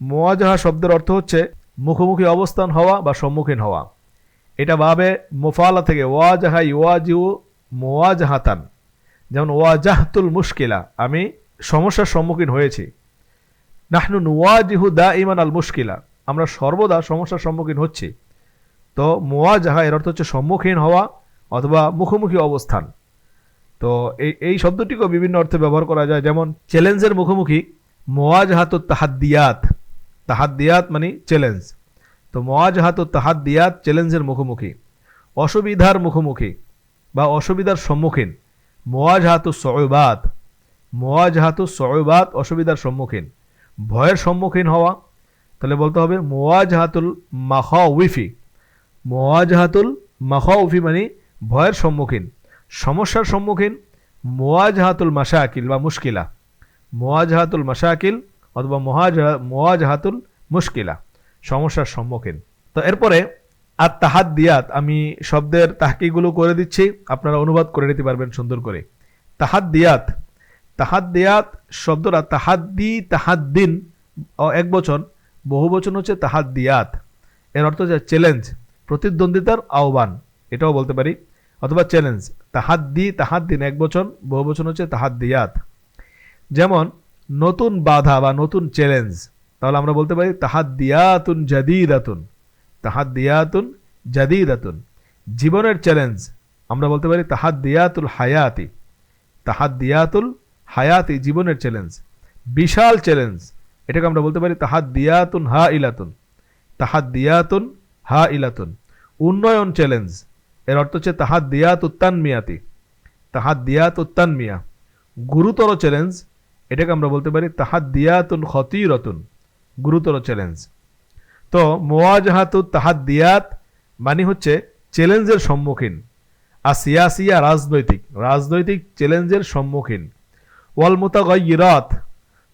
মুওয়াজাহা শব্দের অর্থ হচ্ছে মুখোমুখি অবস্থান হওয়া বা সম্মুখীন হওয়া। এটা ভাবে মুফালা থেকে ওয়াজাহা ইওয়াজিউ মুওয়াজাহাতান, যেমন ওয়াজাহতুল মুশকিলা, আমি সমস্যার সম্মুখীন হয়েছি। নাহনু নুওয়াজিহু দাইমান আল মুশকিলা, আমরা সর্বদা সমস্যার সম্মুখীন হচ্ছি। তো মুওয়াজাহা এর অর্থ হচ্ছে সম্মুখীন হওয়া অথবা মুখোমুখি অবস্থান। তো এই শব্দটিকেও বিভিন্ন অর্থে ব্যবহার করা যায়, যেমন চ্যালেঞ্জের মুখোমুখি, মুওয়াজাহাতুত তাহাদ্দিয়াত, তাহাদ্দিয়াত মানে চ্যালেঞ্জ। তো মুওয়াজাহাতুত তাহাদ্দিয়াত চ্যালেঞ্জের মুখোমুখি। অসুবিধার মুখোমুখি বা অসুবিধার সম্মুখীন, মুওয়াজাহাতুস সুউবাত, মুওয়াজাহাতুস সুউবাত অসুবিধার সম্মুখীন। ভয়ের সম্মুখীন হওয়া, তাহলে বলতে হবে মুওয়াজাহাতুল মাখাউফি, মুওয়াজাহাতুল মাখাউফি মানে ভয়ের সম্মুখীন। সমস্যার সম্মুখীন, মুওয়াজাহাতুল মাশাকিল বা মুশকিলা, মুওয়াজাহাতুল মাশাকিল অথবা মুওয়াজাহাতুল মুশকিলা, সমস্যার সম্মুখীন। তো এরপরে আর তাহাদ্দিয়াত, আমি শব্দের তাহকিগুলো করে দিচ্ছি, আপনারা অনুবাদ করে নিতে পারবেন সুন্দর করে। তাহাদ্দিয়াত, তাহাদ্দিয়াত শব্দটা তাহাদ্দি, তাহাদ্দিন এক বচন, বহু বচন হচ্ছে তাহাদ্দিয়াত। এর অর্থ হচ্ছে চ্যালেঞ্জ, প্রতিদ্বন্দ্বিতার আহ্বান, এটাও বলতে পারি, অথবা চ্যালেঞ্জ। তাহাদ্দি, তাহাদ্দিন এক বচন, বহু বচন হচ্ছে তাহাদ্দিয়াত। যেমন নতুন বাধা বা নতুন চ্যালেঞ্জ, তাহলে আমরা বলতে পারি তাহাদ্দিয়াতুন জাদিদাতুন, তাহাদ্দিয়াতুন জাদিদাতুন। জীবনের চ্যালেঞ্জ, আমরা বলতে পারি তাহাদ্দিয়াতুল হায়াতি, তাহাদ্দিয়াতুল হায়াতি, জীবনের চ্যালেঞ্জ। বিশাল চ্যালেঞ্জ, এটাকে আমরা বলতে পারি তাহাদ্দিয়াতুন হা ইলাতুন, তাহাদ্দিয়াতুন হা ইলাতুন। উন্নয়ন চ্যালেঞ্জ, এর অর্থ হচ্ছে তাহাদ্দিয়াতুত তানমিয়াতি, তাহাদ্দিয়াতুত তানমিয়া। গুরুতর চ্যালেঞ্জ, এটাকে আমরা বলতে পারি তাহাদ্দিয়াতুন খতিরাতুন, গুরুতর চ্যালেঞ্জ। তো মুওয়াজাহাতুত তাহাদ্দিয়াত মানে হচ্ছে চ্যালেঞ্জের সম্মুখীন। আর সিয়াসিয়া রাজনৈতিক, রাজনৈতিক চ্যালেঞ্জের সম্মুখীন। ওয়াল মুতাগায়্যিরাত,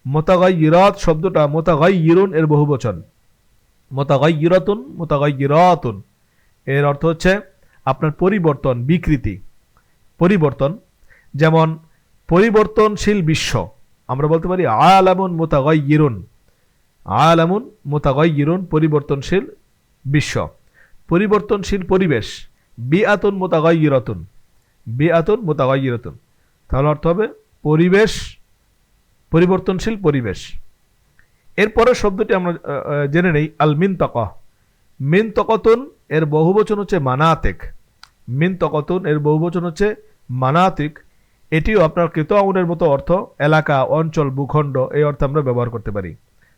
মুতাগায়্যিরাত শব্দটা মুতাগায়্যিরুন এর বহুবচন, মুতাগায়্যিরাতুন, মুতাগায়্যিরাতুন এর অর্থ হচ্ছে আপনার পরিবর্তন, বিকৃতি, পরিবর্তন। যেমন পরিবর্তনশীল বিশ্ব, আমরা বলতে পারি আলামুন মুতাগায়্যিরুন, আলামুন মুতাগায়্যিরুন পরিবর্তনশীল বিশ্ব। পরিবর্তনশীল পরিবেশ, বিআতুন মুতাগায়্যিরাতুন, বিআতুন মুতাগায়্যিরাতুন, তাহলে অর্থ হবে পরিবেশ, পরিবর্তনশীল পরিবেশ। এরপরের শব্দটি আমরা জেনে নেই, আল মিনতাকা। মিনতাকাতুন এর বহুবচন হচ্ছে মানাতিক, মিনতাকাতুন এর বহুবচন হচ্ছে মানাতিক। এটিও আপনার কিতাউনের মতো অর্থ, এলাকা, অঞ্চল, ভূখণ্ড, এই অর্থে আমরা ব্যবহার করতে পারি।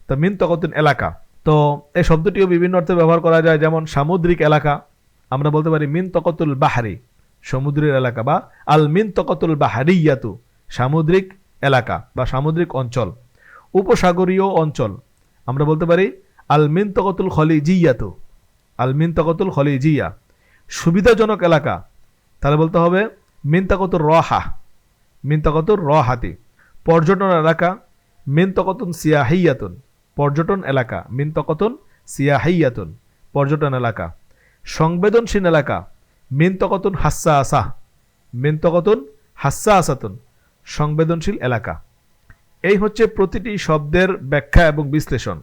তো মিনতাকাতুন এলাকা। তো এই শব্দটিও বিভিন্ন অর্থে ব্যবহার করা যায়, যেমন সামুদ্রিক এলাকা, আমরা বলতে পারি মিনতাকাতুল বাহরি, সমুদ্রের এলাকা, বা আল মিনতাকাতুল বাহরিয়াতু, সামুদ্রিক এলাকা বা সামুদ্রিক অঞ্চল। উপসাগরীয় অঞ্চল, আমরা বলতে পারি আল মিনতাকাতুল খলিজিয়াতু, আল মিনতাকাতুল খলিজিয়া। সুবিধাজনক এলাকা, তাহলে বলতে হবে মিনতাকাতুর রাহা, মিনতাকাতুর রাহাতি। পর্যটন এলাকা, মিনতাকাতুন সিয়াহিয়াতুন, পর্যটন এলাকা, মিনতাকাতুন সিয়াহিয়াতুন, পর্যটন এলাকা। সংবেদনশীল এলাকা, মিনতাকাতুন হাসাসা, মিনতাকাতুন হাসাসাতুন, সংবেদনশীল এলাকা। এই হচ্ছে প্রতিটি শব্দের ব্যাখ্যা এবং বিশ্লেষণ।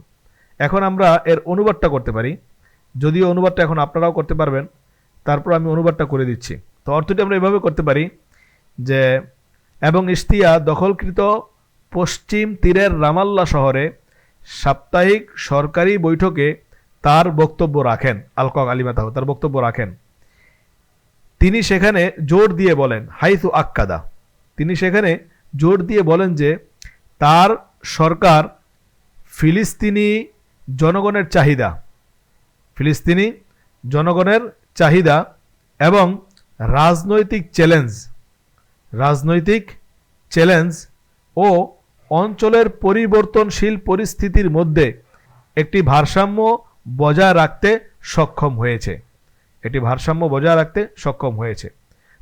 এখন আমরা এর অনুবাদটা করতে পারি, যদিও অনুবাদটা এখন আপনারাও করতে পারবেন, তারপর আমি অনুবাদটা করে দিচ্ছি। তো অর্থটি আমরা এভাবে করতে পারি যে, এবং ইশতিয়া দখলকৃত পশ্চিম তীরের রামাল্লা শহরে সাপ্তাহিক সরকারি বৈঠকে তার বক্তব্য রাখেন, আলকা আলিমাতাহ, তার বক্তব্য রাখেন। তিনি সেখানে জোর দিয়ে বলেন, হাইথু আক্কাদা, তিনি সেখানে জোর দিয়ে বলেন যে তার সরকার ফিলিস্তিনি জনগণের চাহিদা, ফিলিস্তিনি জনগণের চাহিদা এবং রাজনৈতিক চ্যালেঞ্জ ও অঞ্চলের পরিবর্তনশীল পরিস্থিতির মধ্যে একটি ভারসাম্য বজায় রাখতে সক্ষম হয়েছে।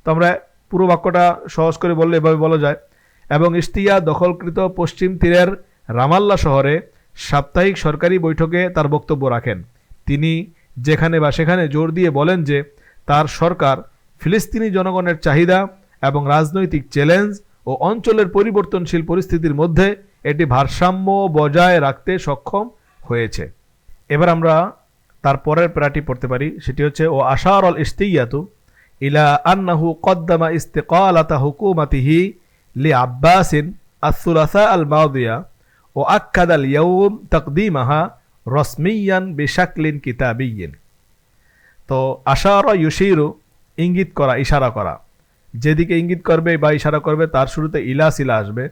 তো আমরা পুরো বাক্যটা সহজ করে বললে এভাবে বলা যায়, এবং ইশতিয়া দখলকৃত পশ্চিম তীরের রামাল্লা শহরে সাপ্তাহিক সরকারি বৈঠকে তার বক্তব্য রাখেন। তিনি যেখানে বা সেখানে জোর দিয়ে বলেন যে তার সরকার ফিলিস্তিনি জনগণের চাহিদা এবং রাজনৈতিক চ্যালেঞ্জ ও অঞ্চলের পরিবর্তনশীল পরিস্থিতির মধ্যে এটি ভারসাম্য বজায় রাখতে সক্ষম হয়েছে। এবার আমরা তার পরের প্যারাটি পড়তে পারি, সেটি হচ্ছে ও আশার আল ইশতিয়াতু ইলা আন্নাহু কদ্দামা ইস্তিকালাতা হুকুমাতিহি লি আব্বাসিন আস-সুলাসা আল মাদিয়া ও আক্কাদ আল ইয়াউম তাকদিমাহা রসমিয়ান বিশাকলিন কিতাবিয়্যিন। তো আশারা ইউশিরু ইঙ্গিত করা, ইশারা করা, যেদিকে ইঙ্গিত করবে বা ইশারা করবে তার শুরুতে ইলা সিলা আসবে।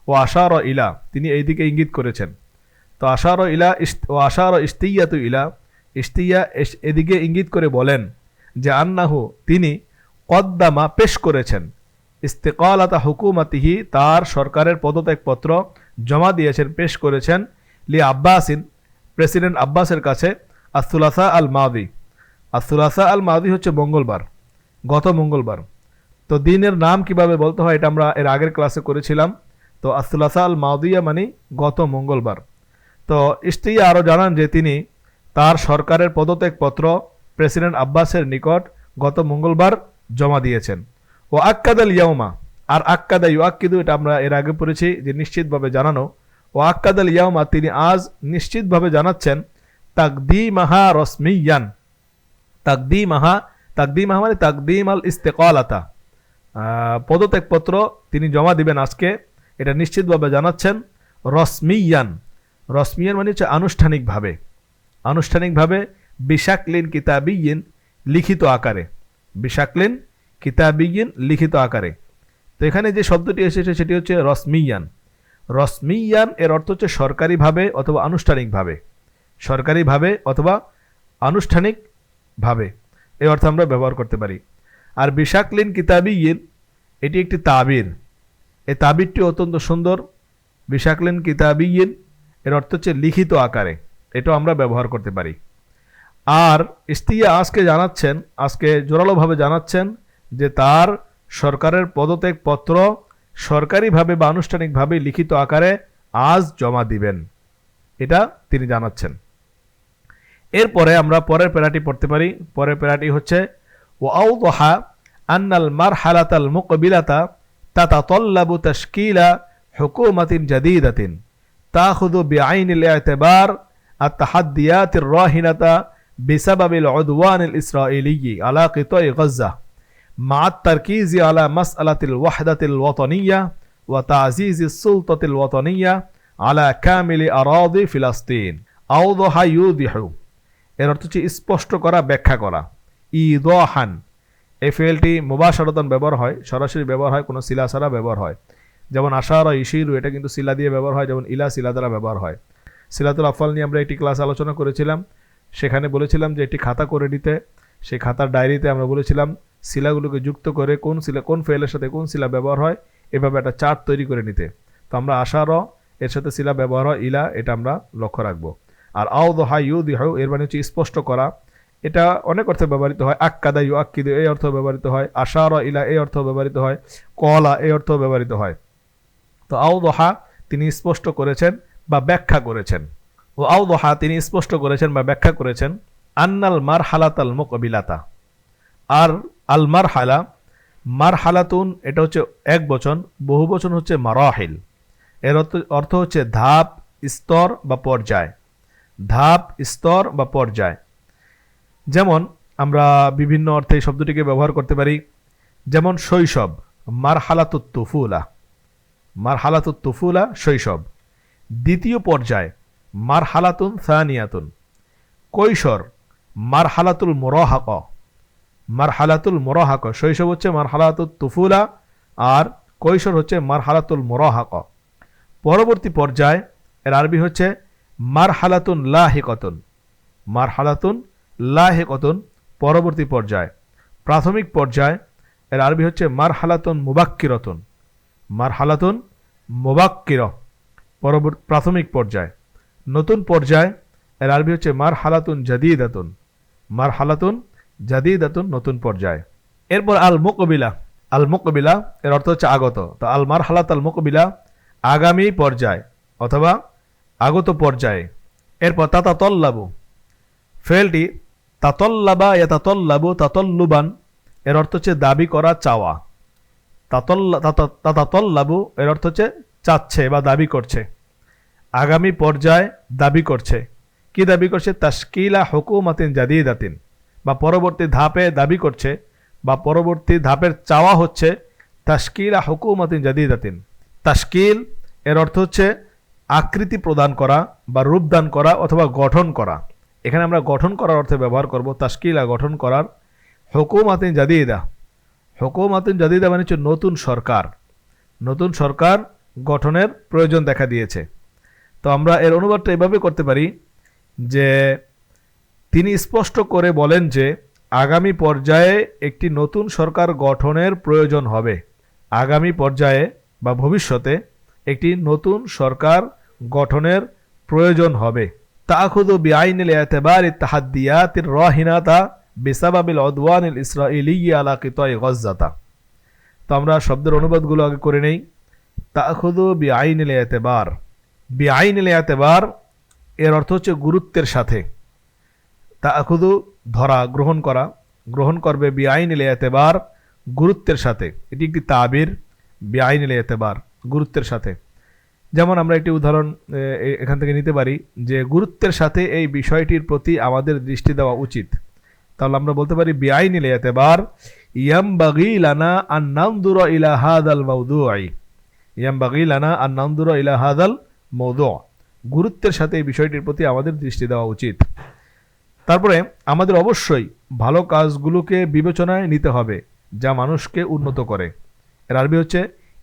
ও আশার ইলা, তিনি এই দিকে ইঙ্গিত করেছেন। তো আশার ইলা ও আশার ইশতিয়াতু ইলা, ইশতিয়া এদিকে ইঙ্গিত করে বলেন যে আন্নাহু তিনি কদ্দামা পেশ করেছেন, ইস্তিকালাতা হুকুমাতিহি তার সরকারের পদত্যাগপত্র জমা দিয়েছেন, পেশ করেছেন লি আব্বাসিন প্রেসিডেন্ট আব্বাসের কাছে আস-সুলাসা আল মাদি। আস-সুলাসা আল মাদি হচ্ছে মঙ্গলবার, গত মঙ্গলবার। তো দিনের নাম কিভাবে বলতে হয় এটা আমরা এর আগের ক্লাসে করেছিলাম। তো আস-সুলাসা আল মাদিয়া মানে গত মঙ্গলবার। তো ইশতিয়া আরও জানান যে তিনি তার সরকারের পদত্যাগপত্র প্রেসিডেন্ট আব্বাসের নিকট গত মঙ্গলবার জমা দিয়েছেন। ও আক্কাদ আল ইয়াউমা, আর আক্কাদা ইউআক্কিদু এটা আমরা এর আগে পড়েছি যে নিশ্চিতভাবে জানানো। ও আক্কাদ আল ইয়াউমা তিনি আজ নিশ্চিতভাবে জানাচ্ছেন তাকদিমাহা রসমিয়ান, তাকদিমাহা মানে তাকদিম আল ইস্তিকালাতা, পদত্যাগপত্র তিনি জমা দিবেন আজকে, এটা নিশ্চিতভাবে জানাচ্ছেন। রসমিয়ান মানে হচ্ছে আনুষ্ঠানিকভাবে বিশাকলিন কিতাবিয়্যিন লিখিত আকারে, বিশাকলিন কিতাবিয়্যিন লিখিত আকারে। তো এখানে যে শব্দটি এসেছে সেটি হচ্ছে রসমিয়ান। এর অর্থ হচ্ছে সরকারিভাবে অথবা আনুষ্ঠানিকভাবে, এই অর্থ আমরা ব্যবহার করতে পারি। আর বিশাকলিন কিতাবিয়্যিন এটি একটি তাবির, এই তাবিরটি অত্যন্ত সুন্দর। বিশাকলিন কিতাবিয়্যিন এর অর্থ হচ্ছে লিখিত আকারে, এটাও আমরা ব্যবহার করতে পারি। আর ইশতিয়া আজকে জোরালোভাবে জানাচ্ছেন যে তার সরকারের পদত্যাগপত্র সরকারিভাবে বা আনুষ্ঠানিকভাবে লিখিত আকারে আজ জমা দিবেন, এটা তিনি জানাচ্ছেন। এরপরে আমরা পরের প্যারাটি পড়তে পারি। পরের প্যারাটি হচ্ছে ও আওদাহা আন্নাল মারহালাতাল মুকবিলাতা তাতাতাল্লাবু তাশকিলা হুকুমাতিন জাদীদাতিন তাখুযু বিআইনিল ইতিবার আত-তাহাদ্দিয়াতির রাহিনাতা বিসাবাবিল উদওয়ানিল ইসরাঈলিয়্যি আলা কিতাই গাজ্জা মা আত-তারকিজি আলা মাসআলাতিল ওয়াহদাতিল ওয়াতানিয়্যা ওয়া তা'যীজিস সুলতাতিল ওয়াতানিয়্যা আলা কামিলি আরাদি ফিলিস্তিন। আওদাহা ইউদিহু এর অর্থ হচ্ছে স্পষ্ট করা, ব্যাখ্যা করা। ইদাহান এই ফেলটি মুবাশারাতান ব্যবহার হয়, সরাসরি ব্যবহার হয়, কোনো সিলা ছাড়া ব্যবহার হয়। যেমন আশারা ইশিরু এটা কিন্তু সিলা দিয়ে ব্যবহার হয়, যেমন ইলা সিলা দ্বারা ব্যবহার হয়। সিলাতুল আফআল নিয়ে আমরা একটি ক্লাস আলোচনা করেছিলাম, সেখানে বলেছিলাম যে একটি খাতা করে নিতে। সেই খাতার ডায়েরিতে আমরা বলেছিলাম সিলাগুলোকে যুক্ত করে কোন ফেলের সাথে কোন সিলা ব্যবহার হয় এভাবে একটা চার্ট তৈরি করে নিতে। তো আমরা আশারা এর সাথে সিলা ব্যবহার হয় ইলা, এটা আমরা লক্ষ্য রাখবো। আর আওদাহা ইউদিহু এর মানে হচ্ছে স্পষ্ট করা, এটা অনেক অর্থে ব্যবহৃত হয়। আক্কাদা ইউআক্কিদু এই অর্থ ব্যবহৃত হয়, আশারা ইলা এই অর্থ ব্যবহৃত হয়, কলা এই অর্থ ব্যবহৃত হয়। তো আওদাহা তিনি স্পষ্ট করেছেন বা ব্যাখ্যা করেছেন। ও আওদাহা তিনি স্পষ্ট করেছেন বা ব্যাখ্যা করেছেন আন্নাল মারহালাতাল মুকবিলাতা, আর আল মারহালাতুন এটা হচ্ছে এক বচন, বহু বচন হচ্ছে মারাহিল। এর অর্থ হচ্ছে ধাপ, স্তর বা পর্যায়। যেমন আমরা বিভিন্ন অর্থে এই শব্দটিকে ব্যবহার করতে পারি। যেমন শৈশব, মারহালাতুত তুফুলা শৈশব। দ্বিতীয় পর্যায় মারহালাতুন সানিয়াতুন। কৈশোর মারহালাতুল মুরাহাকা। শৈশব হচ্ছে মারহালাতুত তুফুলা আর কৈশোর হচ্ছে মারহালাতুল মুরাহাকা। পরবর্তী পর্যায় এর আরবি হচ্ছে মারহালাতুন লাহিকাতুন, মারহালাতুন লাহিকাতুন পরবর্তী পর্যায়, প্রাথমিক পর্যায়। এর আরবি হচ্ছে মারহালাতুন মুবাক্কিরাতুন, মারহালাতুন মুবাক্কিরা পরবর্তী প্রাথমিক পর্যায়। নতুন পর্যায় এর আরবি হচ্ছে মারহালাতুন জাদিদাতুন, মারহালাতুন জাদিদাতুন নতুন পর্যায়। এরপর আল মুকবিলা, আল মুকবিলা এর অর্থ হচ্ছে আগত। তো আল মারহালাত আল মুকবিলা আগামী পর্যায় অথবা আগত পর্যায়ে। এরপর তাতাতল্লাবু, ফেলটি তাতল্লাবা ইয়াতাতল্লাবু তাতল্লুবান এর অর্থ হচ্ছে দাবি করা, চাওয়া। তাতাতল্লাবু এর অর্থ হচ্ছে চাচ্ছে বা দাবি করছে, আগামী পর্যায়ে দাবি করছে। কি দাবি করছে? তাশকিলা হুকুমাতিন জাদিদাতিন, বা পরবর্তী ধাপে দাবি করছে বা পরবর্তী ধাপের চাওয়া হচ্ছে তাশকিলা হুকুমাতিন জাদিদাতিন। তাশকিল এর অর্থ হচ্ছে আকৃতি প্রদান করা বা রূপদান করা অথবা গঠন করা। এখানে আমরা গঠন করার অর্থে ব্যবহার করব তাশকিলা, গঠন করার। হুকুমাতিন জাদিদা, হুকুমাতিন জাদিদা মানে হচ্ছে নতুন সরকার, নতুন সরকার গঠনের প্রয়োজন দেখা দিয়েছে। তো আমরা এর অনুবাদটা এভাবে করতে পারি যে তিনি স্পষ্ট করে বলেন যে আগামী পর্যায়ে একটি নতুন সরকার গঠনের প্রয়োজন হবে, আগামী পর্যায়ে বা ভবিষ্যতে একটি নতুন সরকার গঠনের প্রয়োজন হবে। তাখুযু বিআইনিল ইতিবারি তাহাদ্দিয়াতির রাহিনাতা বিসাবাবিল উদওয়ানিল ইসরাঈলিয়্যি আলা কিতাই গাজ্জাতা। তো আমরা শব্দের অনুবাদগুলো আগে করে নেই। তাখুযু বিআইনিল ইতিবার, বিআইনিল ইতিবার এর অর্থ হচ্ছে গুরুত্বের সাথে। তাখুযু ধরা, গ্রহণ করা, গ্রহণ করবে। বিআইনিল ইতিবার গুরুত্বের সাথে, এটি একটি তাবির। বিআইনিল ইতিবার গুরুত্বের সাথে। যেমন আমরা একটি উদাহরণ এখান থেকে নিতে পারি যে গুরুত্বের সাথে এই বিষয়টির প্রতি আমাদের দৃষ্টি দেওয়া উচিত। তাহলে আমরা বলতে পারি বিআইনিল ইতিবার ইয়ামবাগি লানা আন নানজুরা ইলা হাযাল মাওদু'i, ইয়ামবাগি লানা আন নানজুরা ইলা হাযাল মাওদু', গুরুত্বের সাথে এই বিষয়টির প্রতি আমাদের দৃষ্টি দেওয়া উচিত। তারপরে আমাদের অবশ্যই ভালো কাজগুলোকে বিবেচনায় নিতে হবে যা মানুষকে উন্নত করে। এর আরবি হচ্ছে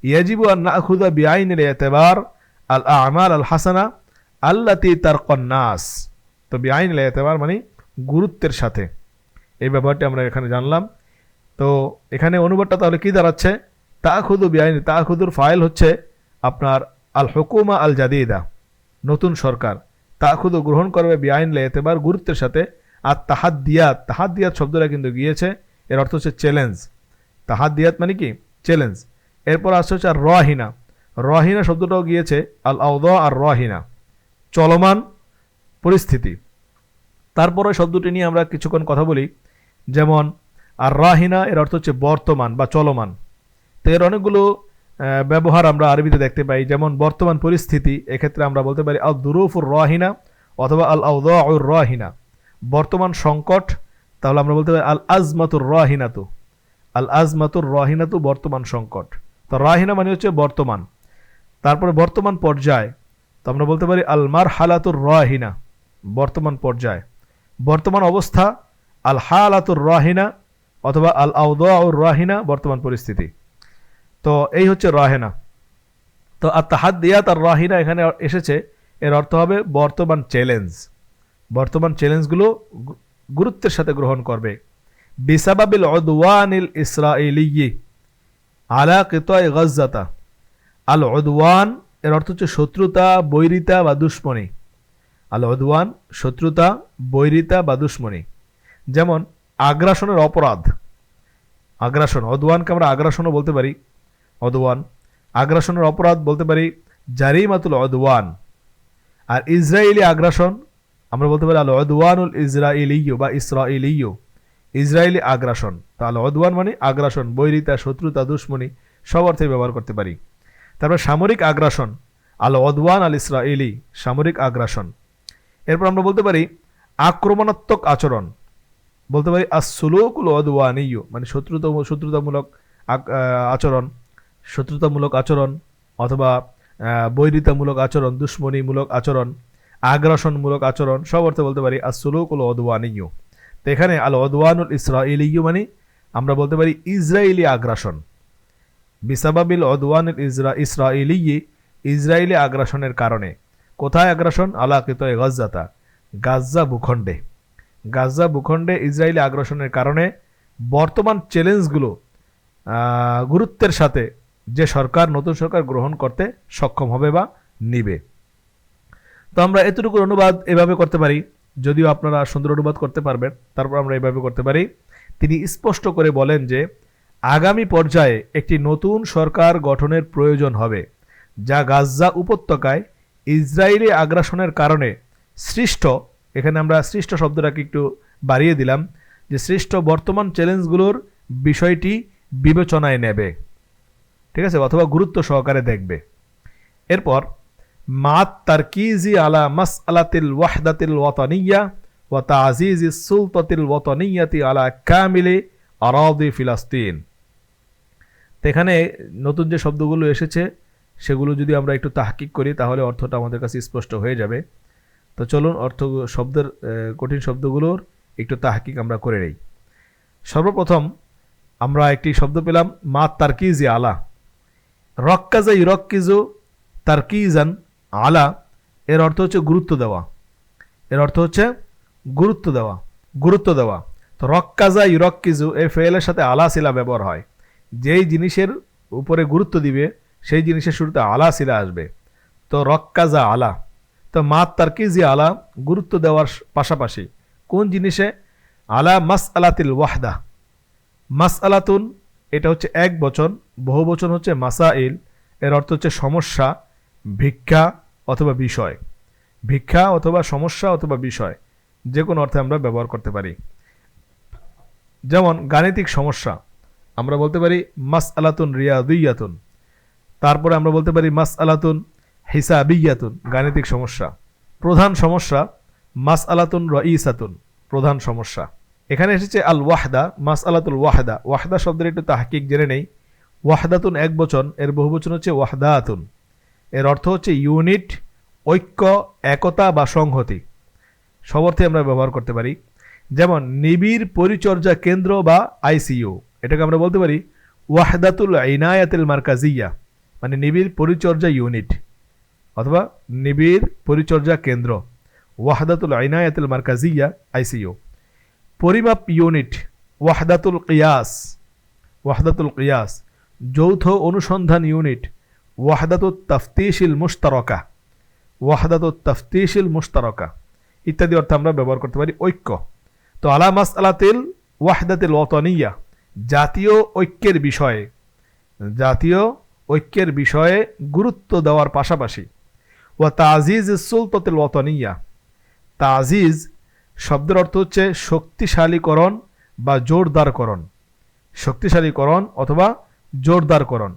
ইয়াজিবু আন নাখুযা বিআইনিল ইতিবার আল আমাল আল হাসানা আল্লাতী তারকান নাস। তো বিআইনিল ইতিবার মানে গুরুত্বের সাথে, এই ব্যাপারটি আমরা এখানে জানলাম। তো এখানে অনুবাদটা তাহলে কি দাঁড়াচ্ছে? তাখুযু বিআইনি, তাখুযুর ফাইল হচ্ছে আপনার আল হুকুমা আল জাদিদা, নতুন সরকার। তাখুযু গ্রহণ করবে, বিআইনিল ইতিবার গুরুত্বের সাথে। আর তাহাদ্দিয়াত, তাহাদ্দিয়াত শব্দটা কিন্তু গিয়েছে, এর অর্থ হচ্ছে চ্যালেঞ্জ। তাহাদ্দিয়াত মানে কি? চ্যালেঞ্জ। এরপর আসছে হচ্ছে আর রাহিনা, রাহিনা শব্দটাও গিয়েছে আল আওদা আর রাহিনা, চলমান পরিস্থিতি। তারপরে শব্দটি নিয়ে আমরা কিছুক্ষণ কথা বলি। যেমন আর রাহিনা এর অর্থ হচ্ছে বর্তমান বা চলমান। তো এর অনেকগুলো ব্যবহার আমরা আরবিতে দেখতে পাই। যেমন বর্তমান পরিস্থিতি, এক্ষেত্রে আমরা বলতে পারি আল দুরুফুর রাহিনা অথবা আল আওদাউর রাহিনা, বর্তমান সংকট। তাহলে আমরা বলতে পারি আল আজমাতুর রাহিনাতু, আল আজমাতুর রাহিনাতু বর্তমান সংকট। তো রাহিনা মানে হচ্ছে বর্তমান। তারপরে বর্তমান পর্যায়, তো আমরা বলতে পারি আল মারহালাতুর রাহিনা, বর্তমান পর্যায়, বর্তমান অবস্থা। আল হালাতুর রাহিনা অথবা আল আওদাউর রাহিনা বর্তমান পরিস্থিতি। তো এই হচ্ছে রাহিনা। তো আর তাহাদ্দিয়াত আর রাহিনা এখানে এসেছে, এর অর্থ হবে বর্তমান চ্যালেঞ্জ, বর্তমান চ্যালেঞ্জগুলো গুরুত্বের সাথে গ্রহণ করবে। বিসাবাবিল উদওয়ানিল ইসরাঈলিয়্যি আলা কিতাই গাজ্জাতা। আল উদওয়ান এর অর্থ হচ্ছে শত্রুতা, বৈরিতা বা দুশমনী। আল উদওয়ান শত্রুতা, বৈরিতা বা দুশমনী। যেমন আগ্রাসনের অপরাধ, আগ্রাসন, উদওয়ানকে আমরা আগ্রাসনও বলতে পারি। উদওয়ান আগ্রাসনের অপরাধ বলতে পারি জারিমাতুল উদওয়ান। আর ইসরায়েলি আগ্রাসন আমরা বলতে পারি আল উদওয়ানুল ইসরাঈলিয়্যু বা ইসরাঈলিয়্যু, ইসরায়েলি আগ্রাসন। তো আল উদওয়ান মানে আগ্রাসন, বৈরিতা, শত্রুতা, দুশমনী সব অর্থে ব্যবহার করতে পারি। তারপর সামরিক আগ্রাসন আল উদওয়ান আল ইসরাঈলি, সামরিক আগ্রাসন। এরপর আমরা বলতে পারি আক্রমণাত্মক আচরণ, বলতে পারি আসসুলুকুল উদওয়ানিয়্যু মানে শত্রুতামূলক আচরণ, শত্রুতামূলক আচরণ অথবা বৈরিতামূলক আচরণ, দুশমনীমূলক আচরণ, আগ্রাসনমূলক আচরণ সব অর্থে বলতে পারি আসসুলুকুল উদওয়ানিয়্যু। তো এখানে আল উদওয়ানুল ইসরাঈলিয়্যু মানে আমরা বলতে পারি ইসরায়েলি আগ্রাসন। বিসাবাবিল উদওয়ানিল ইসরাঈলিয়্যি, ইসরায়েলি আগ্রাসনের কারণে। কোথায় আগ্রাসন? আলা কিতায়ে গাজ্জাতা, গাজ্জা ভূখণ্ডে। গাজ্জা ভূখণ্ডে ইসরায়েলি আগ্রাসনের কারণে বর্তমান চ্যালেঞ্জগুলো গুরুত্বের সাথে যে সরকার, নতুন সরকার গ্রহণ করতে সক্ষম হবে বা নিবে। তো আমরা এতটুকুর অনুবাদ এভাবে করতে পারি, যদিও আপনারা সুন্দর অনুবাদ করতে পারবেন। তারপর আমরা এভাবে করতে পারি, তিনি স্পষ্ট করে বলেন যে আগামী পর্যায়ে একটি নতুন সরকার গঠনের প্রয়োজন হবে, যা গাজ্জা উপত্যকায় ইসরায়েলি আগ্রাসনের কারণে সৃষ্ট, এখানে আমরা সৃষ্ট শব্দটাকে একটু বাড়িয়ে দিলাম, যে সৃষ্ট বর্তমান চ্যালেঞ্জগুলোর বিষয়টি বিবেচনায় নেবে, ঠিক আছে, অথবা গুরুত্ব সহকারে দেখবে। এরপর মাত তারকিজি আলা মাসআলাতিল ওয়াহদাতিল ওয়াতানিয়া ওয়া তা'জিজিস সুলতাতিল ওয়াতানিয়াতি আলা কামিলি আরাদি ফিলিস্তিন। এখানে নতুন যে শব্দগুলো এসেছে সেগুলো যদি আমরা একটু তাহকিক করি তাহলে অর্থটা আমাদের কাছে স্পষ্ট হয়ে যাবে। তো চলুন শব্দের কঠিন শব্দগুলোর একটু তাহকিক আমরা করে নেই। সর্বপ্রথম আমরা একটি শব্দ পেলাম মাত তারকিজি আলা। রক্কাজা ইউরক্কিজু তারকিজান আলা, এর অর্থ হচ্ছে গুরুত্ব দেওয়া। এর অর্থ হচ্ছে গুরুত্ব দেওয়া, গুরুত্ব দেওয়া। তো রক্কাজা ইউরক্কিজু এই ফেলের সাথে আলা সিলা ব্যবহার হয়। যেই জিনিসের উপরে গুরুত্ব দিবে সেই জিনিসের শুরুতে আলা সিলা আসবে। তো রক্কাজা আলা, তো মাত তারকিজি আলা, গুরুত্ব দেওয়ার পাশাপাশি কোন জিনিসে? আলা মাসআলাতিল ওয়াহদা। মাসআলাতুন এটা হচ্ছে এক বচন, বহু বচন হচ্ছে মাসাইল। এর অর্থ হচ্ছে সমস্যা, ভিক্ষা অথবা বিষয়। ভিক্ষা অথবা সমস্যা অথবা বিষয়, যে কোনো অর্থে আমরা ব্যবহার করতে পারি। যেমন গাণিতিক সমস্যা আমরা বলতে পারি মাসআলাতুন রিয়াদিয়াতুন। তারপরে আমরা বলতে পারি মাসআলাতুন হিসাবিয়াতুন, গাণিতিক সমস্যা। প্রধান সমস্যা মাসআলাতুন রাইসাতুন, প্রধান সমস্যা। এখানে এসেছে আল ওয়াহদা, মাসআলাতুল ওয়াহদা। ওয়াহদা শব্দের একটু তাহকিক জেনে নেই। ওয়াহদাতুন এক বচন, এর বহু বচন হচ্ছে ওয়াহদাতুন। এর অর্থ হচ্ছে ইউনিট, ঐক্য, একতা বা সংহতি। সব অর্থে আমরা ব্যবহার করতে পারি। যেমন নিবিড় পরিচর্যা কেন্দ্র বা আইসিইউ, এটাকে আমরা বলতে পারি ওয়াহদাতুল ইনায়াতুল মারকাজিয়া, মানে নিবিড় পরিচর্যা ইউনিট অথবা নিবিড় পরিচর্যা কেন্দ্র, ওয়াহদাতুল ইনায়াতুল মারকাজিয়া আইসিইউ। পরিমাপ ইউনিট ওয়াহদাতুল কিয়াস, ওয়াহদাতুল কিয়াস। যৌথ অনুসন্ধান ইউনিট ওয়াহদাতুত তাফতিশিল মুশতারকা, ওয়াহদাতুত তাফতিশিল মুশতারকা ইত্যাদি অর্থে আমরা ব্যবহার করতে পারি ঐক্য। তো আলা মাসআলাতিল ওয়াহদাতিল ওয়াতানিয়া, জাতীয় ঐক্যের বিষয়ে, জাতীয় ঐক্যের বিষয়ে গুরুত্ব দেওয়ার পাশাপাশি ওয়া তা'জিজ সুলতাতিল ওয়াতানিয়া। তা'জিজ শব্দের অর্থ হচ্ছে শক্তিশালীকরণ বা জোরদারকরণ, শক্তিশালীকরণ অথবা জোরদারকরণ।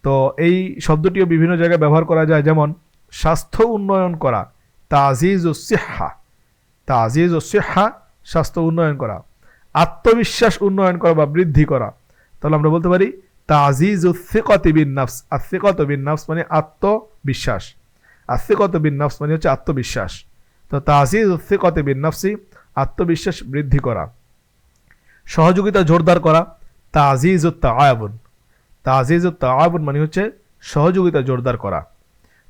তো এই শব্দটিও বিভিন্ন জায়গায় ব্যবহার করা যায়। যেমন স্বাস্থ্য উন্নয়ন করা, তা'জিজ ও সিহ্হা, তা'জিজ ও সিহ্হা, স্বাস্থ্য উন্নয়ন করা। আত্মবিশ্বাস উন্নয়ন করা বা বৃদ্ধি করা, তাহলে আমরা বলতে পারি তা'জিজ ও সিকাতি বিন নাফস। আসিকাত বিন নাফস মানে আত্মবিশ্বাস, আসিকাত বিন নাফস মানে হচ্ছে আত্মবিশ্বাস। তো তা'জিজ ও সিকাতি বিন নাফসি, আত্মবিশ্বাস বৃদ্ধি করা। সহযোগিতা জোরদার করা, তা'জিজ ও তাআবুন, তা'জিজ ও তাআবুন মানে হচ্ছে সহযোগিতা জোরদার করা।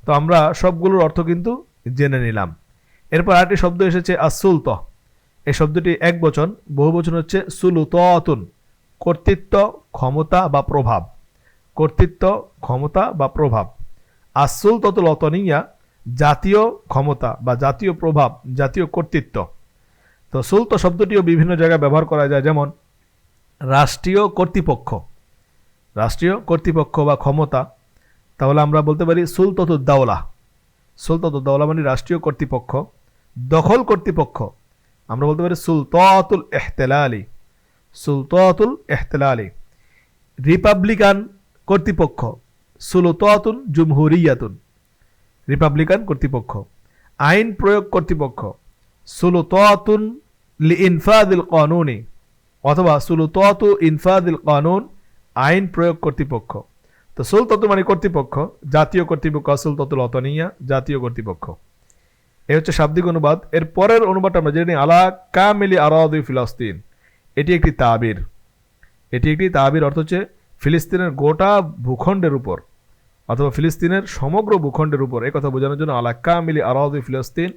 তো আমরা সবগুলোর অর্থ কিন্তু জেনে নিলাম। এরপর আরেকটি শব্দ এসেছে আসুলত। এই শব্দটি এক বচন, বহু বচন হচ্ছে সুলুতাতুন, কর্তৃত্ব, ক্ষমতা বা প্রভাব। কর্তৃত্ব, ক্ষমতা বা প্রভাব। আসুলতাতুল ওয়াতানিয়া, জাতীয় ক্ষমতা বা জাতীয় প্রভাব, জাতীয় কর্তৃত্ব। তো সুলতা শব্দটিও বিভিন্ন জায়গায় ব্যবহার করা যায়। যেমন রাষ্ট্রীয় কর্তৃপক্ষ, রাষ্ট্রীয় কর্তৃপক্ষ বা ক্ষমতা, তাহলে আমরা বলতে পারি সুলতাতুদ দাওলা। সুলতাতুদ দাওলা মানে রাষ্ট্রীয় কর্তৃপক্ষ। দখল কর্তৃপক্ষ আমরা বলতে পারি সুলতাতুল ইহতিলালি, সুলতাতুল ইহতিলালি। রিপাবলিকান কর্তৃপক্ষ সুলতাতুন জুমহুরিয়াতুন, রিপাবলিকান কর্তৃপক্ষ। আইন প্রয়োগ কর্তৃপক্ষ সুলতাতুন লিইনফাদিল কানুনি অথবা সুলতাতু ইনফাদিল কানুন, আইন প্রয়োগ কর্তৃপক্ষ। তো সুলতাতু মানে কর্তৃপক্ষ, জাতীয় কর্তৃপক্ষ, সুলতাতুল ওয়াতানিয়া, জাতীয় কর্তৃপক্ষ। এই হচ্ছে শাব্দিক অনুবাদ। এর পরের অনুবাদটা আমরা জেনে আলা কামিলি আরাদি ফিলিস্তিন। এটি একটি তাবির, এটি একটি তাবির, অর্থ হচ্ছে ফিলিস্তিনের গোটা ভূখণ্ডের উপর অথবা ফিলিস্তিনের সমগ্র ভূখণ্ডের উপর, এই কথা বোঝানোর জন্য আলা কামিলি আরাদি ফিলিস্তিন,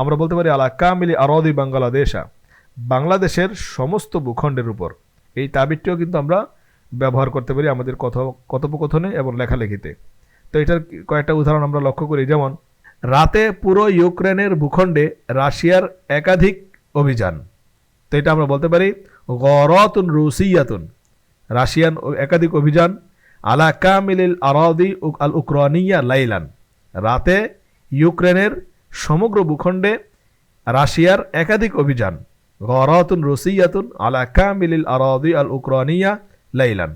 আমরা বলতে পারি আলা কামিলি আরাদি বাংলাদেশা, বাংলাদেশের সমস্ত ভূখণ্ডের উপর। এই তাবিরটিও কিন্তু আমরা ব্যবহার করতে পারি আমাদের কথোপকথনে এবং লেখালেখিতে। তো এটার কয়েকটা উদাহরণ আমরা লক্ষ্য করি, যেমন রাতে পুরো ইউক্রেনের ভূখণ্ডে রাশিয়ার একাধিক অভিযান। তো এটা আমরা বলতে পারি গরাতুন রুসিয়াতুন, রাশিয়ান একাধিক অভিযান, আলা কামিলিল আরাদি আল উক্রানিয়া লাইলান, রাতে ইউক্রেনের সমগ্র ভূখণ্ডে রাশিয়ার একাধিক অভিযান, গরাতুন রুসিয়াতুন আলা কামিলিল আরাদি আল উক্রানিয়া লাইলান।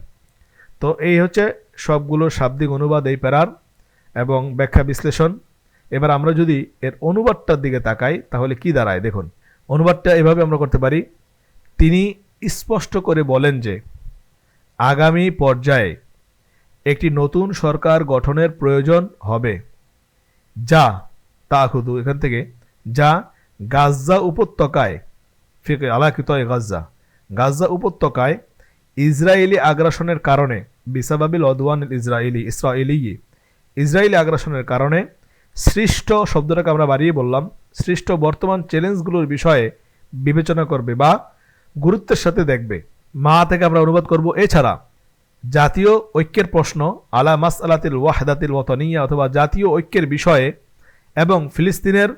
তো এই হচ্ছে সবগুলো শাব্দিক অনুবাদ এই প্যারার এবং ব্যাখ্যা বিশ্লেষণ। এবার আমরা যদি এর অনুবাদটার দিকে তাকাই তাহলে কি দাঁড়ায় দেখুন। অনুবাদটা এভাবে আমরা করতে পারি, তিনি স্পষ্ট করে বলেন যে আগামী পর্যায়ে একটি নতুন সরকার গঠনের প্রয়োজন হবে, যা তাখুদু এখান থেকে, যা গাজ্জা উপত্যকায় ফিকে আলাকিতয় গাজ্জা, গাজ্জা উপত্যকায় ইসরায়েলি আগ্রাসনের কারণে বিসাবাবিল অদওয়ান ইসরায়েলি আগ্রাসনের কারণে সৃষ্ট, শব্দটাকে আমরা বাড়িয়ে বললাম, সৃষ্ট বর্তমান চ্যালেঞ্জগুলোর বিষয়ে বিবেচনা করবে বা গুরুত্বের সাথে দেখবে। মা থেকে আমরা অনুবাদ করব, এছাড়া জাতীয় ঐক্যের প্রশ্ন আলা মাসআলাতিল ওয়াহদাতিল ওয়াতানিয়া, অথবা জাতীয় ঐক্যের বিষয়ে এবং ফিলিস্তিনের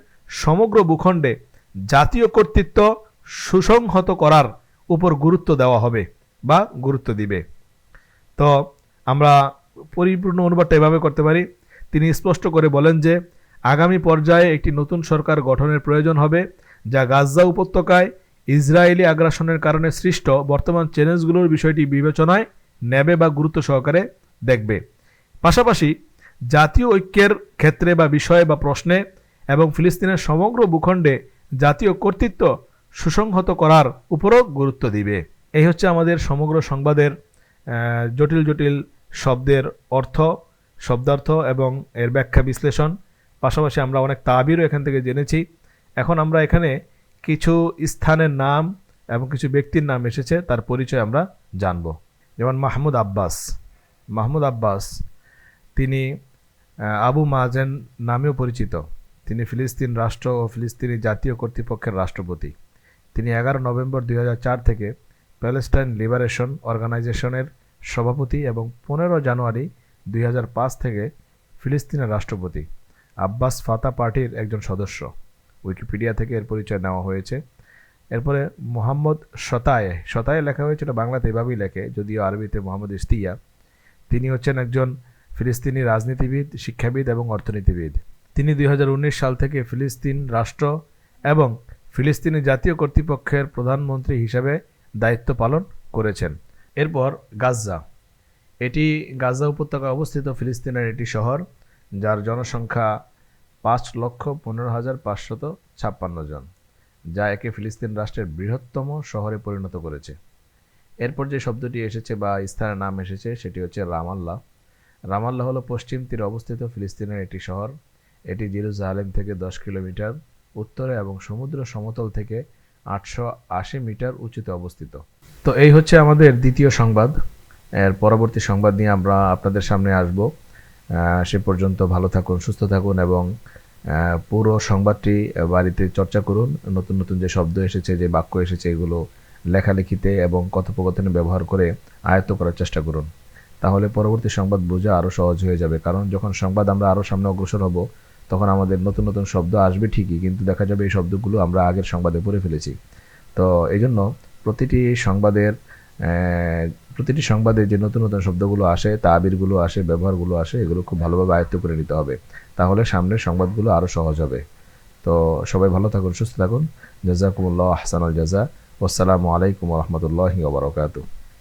সমগ্র ভূখণ্ডে জাতীয় কর্তৃত্ব সুসংহত করার উপর গুরুত্ব দেওয়া হবে বা গুরুত্ব দিবে। তো আমরা পরিপূর্ণ অনুবাদটা এভাবে করতে পারি, তিনি স্পষ্ট করে বলেন যে আগামী পর্যায়ে একটি নতুন সরকার গঠনের প্রয়োজন হবে, যা গাজ্জা উপত্যকায় ইসরায়েলি আগ্রাসনের কারণে সৃষ্ট বর্তমান চ্যালেঞ্জগুলোর বিষয়টি বিবেচনায় নেবে বা গুরুত্ব সহকারে দেখবে। পাশাপাশি জাতীয় ঐক্যের ক্ষেত্রে বা বিষয়ে বা প্রশ্নে এবং ফিলিস্তিনের সমগ্র ভূখণ্ডে জাতীয় কর্তৃত্ব সুসংহত করার উপরও গুরুত্ব দিবে। এই হচ্ছে আমাদের সমগ্র সংবাদের জটিল জটিল শব্দের অর্থ, শব্দার্থ এবং এর ব্যাখ্যা বিশ্লেষণ। পাশাপাশি আমরা অনেক তাবিরও এখান থেকে জেনেছি। এখন আমরা এখানে কিছু স্থানের নাম এবং কিছু ব্যক্তির নাম এসেছে, তার পরিচয় আমরা জানব। যেমন মাহমুদ আব্বাস, তিনি আবু মাযেন নামেও পরিচিত। তিনি ফিলিস্তিন রাষ্ট্র ও ফিলিস্তিনি জাতীয় কর্তৃপক্ষের রাষ্ট্রপতি। তিনি 11 নভেম্বর 2004 থেকে প্যালেস্টাইন লিবারেশন অর্গানাইজেশনের সভাপতি এবং 15 জানুয়ারি 2005 থেকে ফিলিস্তিনের রাষ্ট্রপতি। আব্বাস ফাতা পার্টির একজন সদস্য। উইকিপিডিয়া থেকে এর পরিচয় নেওয়া হয়েছে। এরপরে মোহাম্মদ শতায়ে লেখা হয়েছে, এটা বাংলাতে এভাবেই লেখে, যদিও আরবিতে মোহাম্মদ ইস্তিয়া। তিনি হচ্ছেন একজন ফিলিস্তিনি রাজনীতিবিদ, শিক্ষাবিদ এবং অর্থনীতিবিদ। তিনি 2019 সাল থেকে ফিলিস্তিন রাষ্ট্র এবং ফিলিস্তিনি জাতীয় কর্তৃপক্ষের প্রধানমন্ত্রী হিসাবে দায়িত্ব পালন করেছেন। এরপর গাজ্জা, এটি গাজ্জা উপত্যকায় অবস্থিত ফিলিস্তিনের একটি শহর, যার জনসংখ্যা 5,15,556 জন, যা একে ফিলিস্তিন রাষ্ট্রের বৃহত্তম শহরে পরিণত করেছে। এরপর যে শব্দটি এসেছে বা স্থানের নাম এসেছে সেটি হচ্ছে রামাল্লাহ। রামাল্লাহ হলো পশ্চিম তীরে অবস্থিত ফিলিস্তিনের একটি শহর। এটি জেরুজালেম থেকে 10 কিলোমিটার উত্তরে এবং সমুদ্র সমতল থেকে 880 মিটার উঁচুতে অবস্থিত। তো এই হচ্ছে আমাদের দ্বিতীয় সংবাদ। এর পরবর্তী সংবাদ নিয়ে আমরা আপনাদের সামনে আসব। সে পর্যন্ত ভালো থাকুন, সুস্থ থাকুন এবং পুরো সংবাদটি বাড়িতে চর্চা করুন। নতুন নতুন যে শব্দ এসেছে, যে বাক্য এসেছে, এগুলো লেখালেখিতে এবং কথোপকথনে ব্যবহার করে আয়ত্ত করার চেষ্টা করুন। তাহলে পরবর্তী সংবাদ বোঝা আরও সহজ হয়ে যাবে। কারণ যখন সংবাদ আমরা আরও সামনে অগ্রসর হব, তখন আমাদের নতুন নতুন শব্দ আসবে ঠিকই, কিন্তু দেখা যাবে এই শব্দগুলো আমরা আগের সংবাদে পড়ে ফেলেছি। তো এই জন্য প্রতিটি সংবাদে যে নতুন নতুন শব্দগুলো আসে, তাবিরগুলো আসে, ব্যবহারগুলো আসে, এগুলো খুব ভালোভাবে আয়ত্ত করে নিতে হবে। তাহলে সামনের সংবাদগুলো আরও সহজ হবে। তো সবাই ভালো থাকুন, সুস্থ থাকুন। জাযাকুমুল্লাহু আহসানুল জাযা। ওয়াসসালামু আলাইকুম ওয়া রাহমাতুল্লাহি ওয়া বারাকাতুহু।